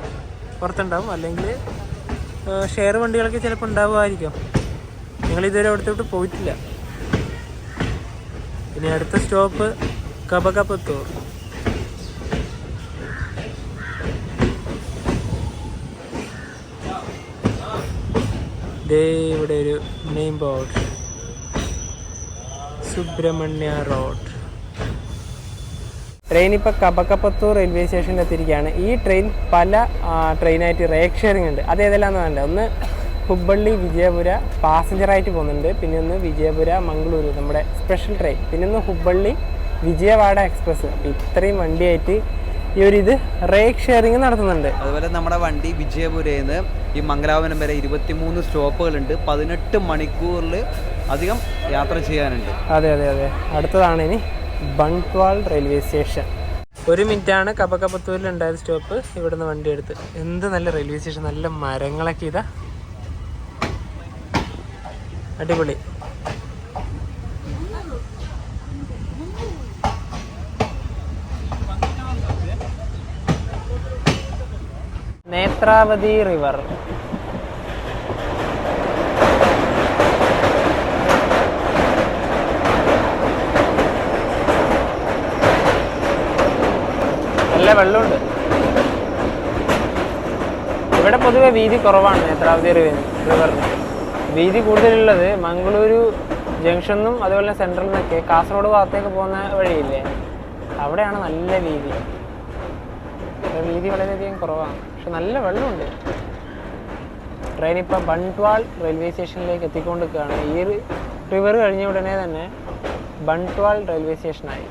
പുറത്തുണ്ടാവും, അല്ലെങ്കിൽ ഷെയർ വണ്ടികളൊക്കെ ചിലപ്പോൾ ഉണ്ടാവുമായിരിക്കും. ഞങ്ങളിതുവരെ അവിടുത്തോട്ട് പോയിട്ടില്ല. ഇനി അടുത്ത സ്റ്റോപ്പ് കബകപത്തൂർ. ഇവിടെ ഒരു name board, Subrahmanya road. Train ഇപ്പോൾ കബകപത്തൂർ റെയിൽവേ സ്റ്റേഷനിൽ എത്തിയിരിക്കുകയാണ്. ഈ ട്രെയിൻ പല ട്രെയിനായിട്ട് റേക്ക് ഷെയറിംഗ് ഉണ്ട്. അത് ഏതെല്ലാമെന്ന് വേണ്ട. ഒന്ന് ഹുബ്ബള്ളി വിജയപുര പാസഞ്ചറായിട്ട് പോകുന്നുണ്ട്, പിന്നെ ഒന്ന് വിജയപുര മംഗളൂരു നമ്മുടെ സ്പെഷ്യൽ ട്രെയിൻ, പിന്നെ ഒന്ന് ഹുബ്ബള്ളി വിജയവാഡ എക്സ്പ്രസ്. ഇത്രയും വണ്ടിയായിട്ട് ഈ ഒരു ഇത് റേക്ക് ഷെയറിംഗ് നടത്തുന്നുണ്ട്. അതുപോലെ നമ്മുടെ വണ്ടി വിജയപുരയിൽ നിന്ന് ഈ മംഗലാപുരം വരെ 23 സ്റ്റോപ്പുകളുണ്ട്. 18 മണിക്കൂറിൽ അധികം യാത്ര ചെയ്യാനുണ്ട്. അതെ അതെ അതെ. അടുത്തതാണ് ഇനി ബൺട്വാൾ റെയിൽവേ സ്റ്റേഷൻ. 1 മിനിറ്റാണ് കബകപത്തൂരിൽ ഉണ്ടായത് സ്റ്റോപ്പ്. ഇവിടുന്ന് വണ്ടി എടുത്ത്. എന്ത് നല്ല റെയിൽവേ സ്റ്റേഷൻ, നല്ല മരങ്ങളൊക്കെ ഇതാ, അടിപൊളി. നേത്രാവതി റിവർ. നല്ല വെള്ളമുണ്ട്. ഇവിടെ പൊതുവെ വീതി കുറവാണ് നേത്രാവതി റിവറിന്. വീതി കൂടുതലുള്ളത് മംഗളൂരു ജംഗ്ഷനും അതുപോലെ സെൻട്രലിൽ നിന്നൊക്കെ കാസർഗോഡ് ഭാഗത്തേക്ക് പോകുന്ന വഴിയില്ലേ, അവിടെയാണ് നല്ല വീതി. വീതി വളരെയധികം കുറവാണ്, പക്ഷെ നല്ല വെള്ളമുണ്ട്. ട്രെയിൻ ഇപ്പം ബൺട്വാൾ റെയിൽവേ സ്റ്റേഷനിലേക്ക് എത്തിക്കൊണ്ടിരിക്കുകയാണ്. ഈ റിവർ കഴിഞ്ഞ ഉടനെ തന്നെ ബൺട്വാൾ റെയിൽവേ സ്റ്റേഷനായി.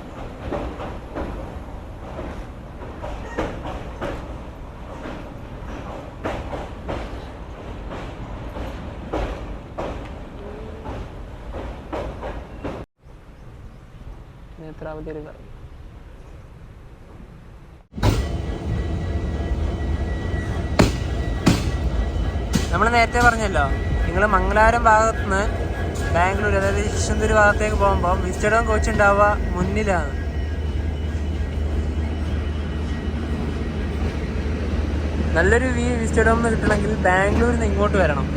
നേത്രാവതി റിവർ. നമ്മൾ നേരത്തെ പറഞ്ഞല്ലോ, നിങ്ങൾ മംഗലാപുരം ഭാഗത്ത് നിന്ന് ബാംഗ്ലൂർ അതായത് ശിശുന്തൂർ ഭാഗത്തേക്ക് പോകുമ്പോൾ വിസ്റ്റഡോം കോച്ച് ഉണ്ടാവുക മുന്നിലാണ്. നല്ലൊരു വ്യൂ വിസ്റ്റഡോം എന്ന് കിട്ടണമെങ്കിൽ ബാംഗ്ലൂരിൽ നിന്ന് ഇങ്ങോട്ട് വരണം.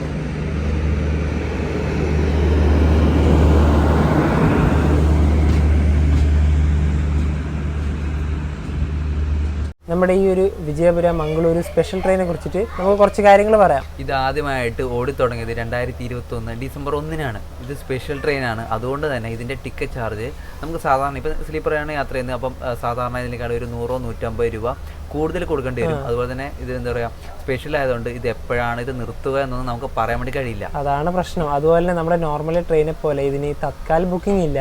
നമ്മുടെ ഈ ഒരു വിജയപുര മംഗളൂരു സ്പെഷ്യൽ ട്രെയിനെ കുറിച്ചിട്ട് നമുക്ക് കുറച്ച് കാര്യങ്ങൾ പറയാം. ഇത് ആദ്യമായിട്ട് ഓടിത്തുടങ്ങിയത് 2021 ഡിസംബർ 1-നാണ്. ഇത് സ്പെഷ്യൽ ട്രെയിനാണ്. അതുകൊണ്ട് തന്നെ ഇതിൻ്റെ ടിക്കറ്റ് ചാർജ് നമുക്ക് സാധാരണ ഇപ്പോൾ സ്ലീപ്പറാണ് യാത്ര ചെയ്യുന്നത്, അപ്പം സാധാരണ ഇതിനേക്കാൾ ഒരു 100-150 രൂപ കൂടുതൽ കൊടുക്കേണ്ടി വരും. അതുപോലെ തന്നെ ഇത് എന്താ പറയുക, സ്പെഷ്യൽ ആയതുകൊണ്ട് ഇത് എപ്പോഴാണ് ഇത് നിർത്തുക എന്നൊന്നും നമുക്ക് പറയാൻ വേണ്ടി കഴിയില്ല. അതാണ് പ്രശ്നം. അതുപോലെ തന്നെ നമ്മുടെ നോർമൽ ട്രെയിനെ പോലെ ഇതിന് തത്കാൽ ബുക്കിംഗ് ഇല്ല.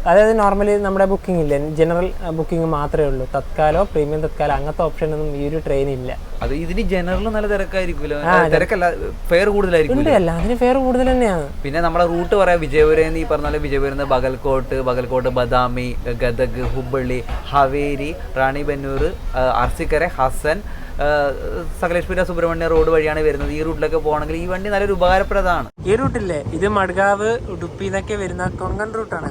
അതായത് നോർമലി നമ്മുടെ ബുക്കിംഗ് ഇല്ല, ജനറൽ ബുക്കിംഗ് മാത്രമേ ഉള്ളൂ. തത്കാലോ പ്രീമിയം തത്കാലോ അങ്ങനത്തെ ഓപ്ഷനൊന്നും ഈ ഒരു ട്രെയിനില്ല. അത് ഇതിന് ജനറൽ നല്ല തിരക്കായിരിക്കുമല്ലോ. തിരക്കല്ല, ഫെയർ കൂടുതലായിരിക്കും. അതിന് ഫെയർ കൂടുതൽ തന്നെയാണ്. പിന്നെ നമ്മുടെ റൂട്ട് പറയാം, വിജയപുരം ഈ പറഞ്ഞ പോലെ വിജയപുരം ബഗൽകോട്ട്, ബദാമി, ഗദഗ്, ഹുബ്ബള്ളി, ഹവേരി, റാണിബെന്നൂർ, അർസിക്കര, ഹസൻ, സകലേഷ്പുര സുബ്രഹ്മണ്യ റോഡ് വഴിയാണ് വരുന്നത്. ഈ റൂട്ടിലൊക്കെ പോകണമെങ്കിൽ ഈ വണ്ടി നല്ലൊരു ഉപകാരപ്രദമാണ്. ഈ റൂട്ടില്ലേ, ഇത് മഡ്ഗാവ് ഉടുപ്പി എന്നൊക്കെ വരുന്ന കൊങ്കൺ റൂട്ടാണ്.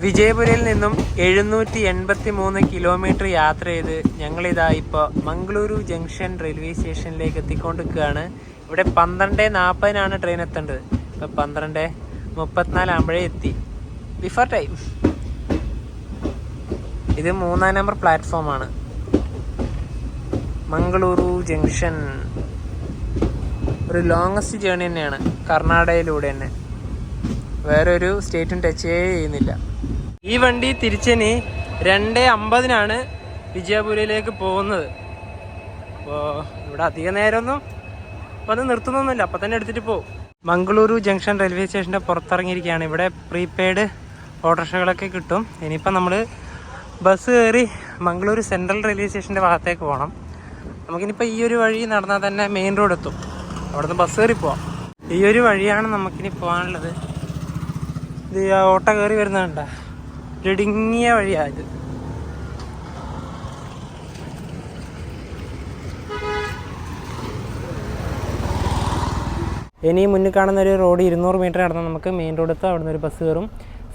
വിജയപുരയിൽ നിന്നും 783 കിലോമീറ്റർ യാത്ര ചെയ്ത് ഞങ്ങളിതാ ഇപ്പോൾ മംഗളൂരു ജംഗ്ഷൻ റെയിൽവേ സ്റ്റേഷനിലേക്ക് എത്തിക്കൊണ്ടിരിക്കുകയാണ്. ഇവിടെ 12:40-നാണ് ട്രെയിൻ എത്തേണ്ടത്. ഇപ്പോൾ 12:34 ആകുമ്പോഴേ എത്തി, ബിഫോർ ടൈം. ഇത് 3-ാം നമ്പർ പ്ലാറ്റ്ഫോമാണ്. മംഗളൂരു ജംഗ്ഷൻ ഒരു ലോങ്ങസ്റ്റ് ജേർണി തന്നെയാണ്, കർണാടകയിലൂടെ തന്നെ. വേറെ ഒരു സ്റ്റേറ്റും ടച്ച് ചെയ്യുന്നില്ല. ഈ വണ്ടി തിരിച്ചിനി 2:50-നാണ് വിജയപുരയിലേക്ക് പോകുന്നത്. അപ്പോൾ ഇവിടെ അധിക നേരമൊന്നും വന്ന് നിർത്തുന്നൊന്നുമില്ല, അപ്പം തന്നെ എടുത്തിട്ട് പോകും. മംഗളൂരു ജംഗ്ഷൻ റെയിൽവേ സ്റ്റേഷൻ്റെ പുറത്തിറങ്ങിയിരിക്കുകയാണ്. ഇവിടെ പ്രീപെയ്ഡ് ഓട്ടോറിക്ഷകളൊക്കെ കിട്ടും. ഇനിയിപ്പം നമ്മൾ ബസ് കയറി മംഗളൂരു സെൻട്രൽ റെയിൽവേ സ്റ്റേഷൻ്റെ ഭാഗത്തേക്ക് പോകണം. നമുക്കിനിപ്പോൾ ഈ ഒരു വഴി നടന്നാൽ തന്നെ മെയിൻ റോഡ് എത്തും. അവിടെ നിന്ന് ബസ് കയറി പോവാം. ഈ ഒരു വഴിയാണ് നമുക്കിനി പോകാനുള്ളത്. ഇത് ഓട്ടോ കയറി വരുന്നതുണ്ട, ഇടുങ്ങിയ വഴിയാണ് ഇത്. ഇനി മുന്നിൽ കാണുന്ന ഒരു റോഡ് 200 മീറ്റർ നടന്നാൽ നമുക്ക് മെയിൻ റോഡെത്ത് അവിടെ നിന്ന് ഒരു ബസ് കയറും.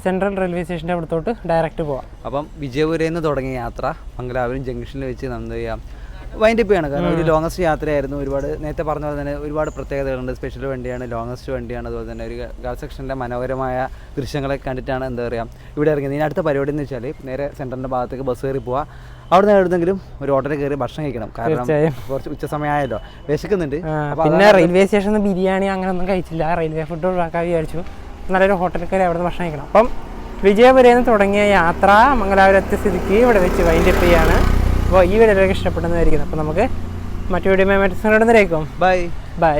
സെൻട്രൽ റെയിൽവേ സ്റ്റേഷൻ്റെ അവിടത്തോട്ട് ഡയറക്റ്റ് പോവാം. അപ്പം വിജയപുരയിൽ നിന്ന് തുടങ്ങിയ യാത്ര മംഗലാപുരം ജംഗ്ഷനിൽ വെച്ച് എന്താ ചെയ്യുക വൈൻഡപ്പ് ചെയ്യാണ്. കാരണം ഒരു ലോങ്ങസ്റ്റ് യാത്രയായിരുന്നു. ഒരുപാട് നേരത്തെ പറഞ്ഞ പോലെ തന്നെ ഒരുപാട് പ്രത്യേകതകളുണ്ട്. സ്പെഷ്യൽ വണ്ടിയാണ്, ലോങ്ങസ്റ്റ് വണ്ടിയാണ്. അതുപോലെ തന്നെ ഒരു ഗേൾ സെക്ഷൻ്റെ മനോഹരമായ ദൃശ്യങ്ങളെ കണ്ടിട്ടാണ് എന്താ പറയുക ഇവിടെ ഇറങ്ങിയത്. ഇനി അടുത്ത പരിപാടി എന്ന് വെച്ചാൽ നേരെ സെൻറ്ററിൻ്റെ ഭാഗത്തേക്ക് ബസ് കയറി പോവുക. അവിടെ നിന്ന് എവിടെന്നെങ്കിലും ഒരു ഹോട്ടലിൽ കയറി ഭക്ഷണം കഴിക്കണം. കാരണം കുറച്ച് ഉച്ച സമയമായല്ലോ, വിശക്കുന്നുണ്ട്. പിന്നെ റെയിൽവേ സ്റ്റേഷനിൽ ബിരിയാണി അങ്ങനെ ഒന്നും കഴിച്ചില്ല. റെയിൽവേ ഫുഡ് ഒഴിവാക്കാൻ വിചാരിച്ചു. നല്ലൊരു ഹോട്ടലിൽ കയറി അവിടെ നിന്ന് ഭക്ഷണം കഴിക്കണം. അപ്പം വിജയപുരയിൽ നിന്ന് തുടങ്ങിയ യാത്ര മംഗലാപുരത്തെ സ്ഥിതിക്ക് ഇവിടെ വെച്ച് വൈൻഡപ്പ് ചെയ്യാണ്. അപ്പോൾ ഈ വീഡിയോ ഇഷ്ടപ്പെടുന്നതായിരിക്കും. അപ്പോൾ നമുക്ക് മറ്റു വീഡിയോ മറ്റു ബൈ.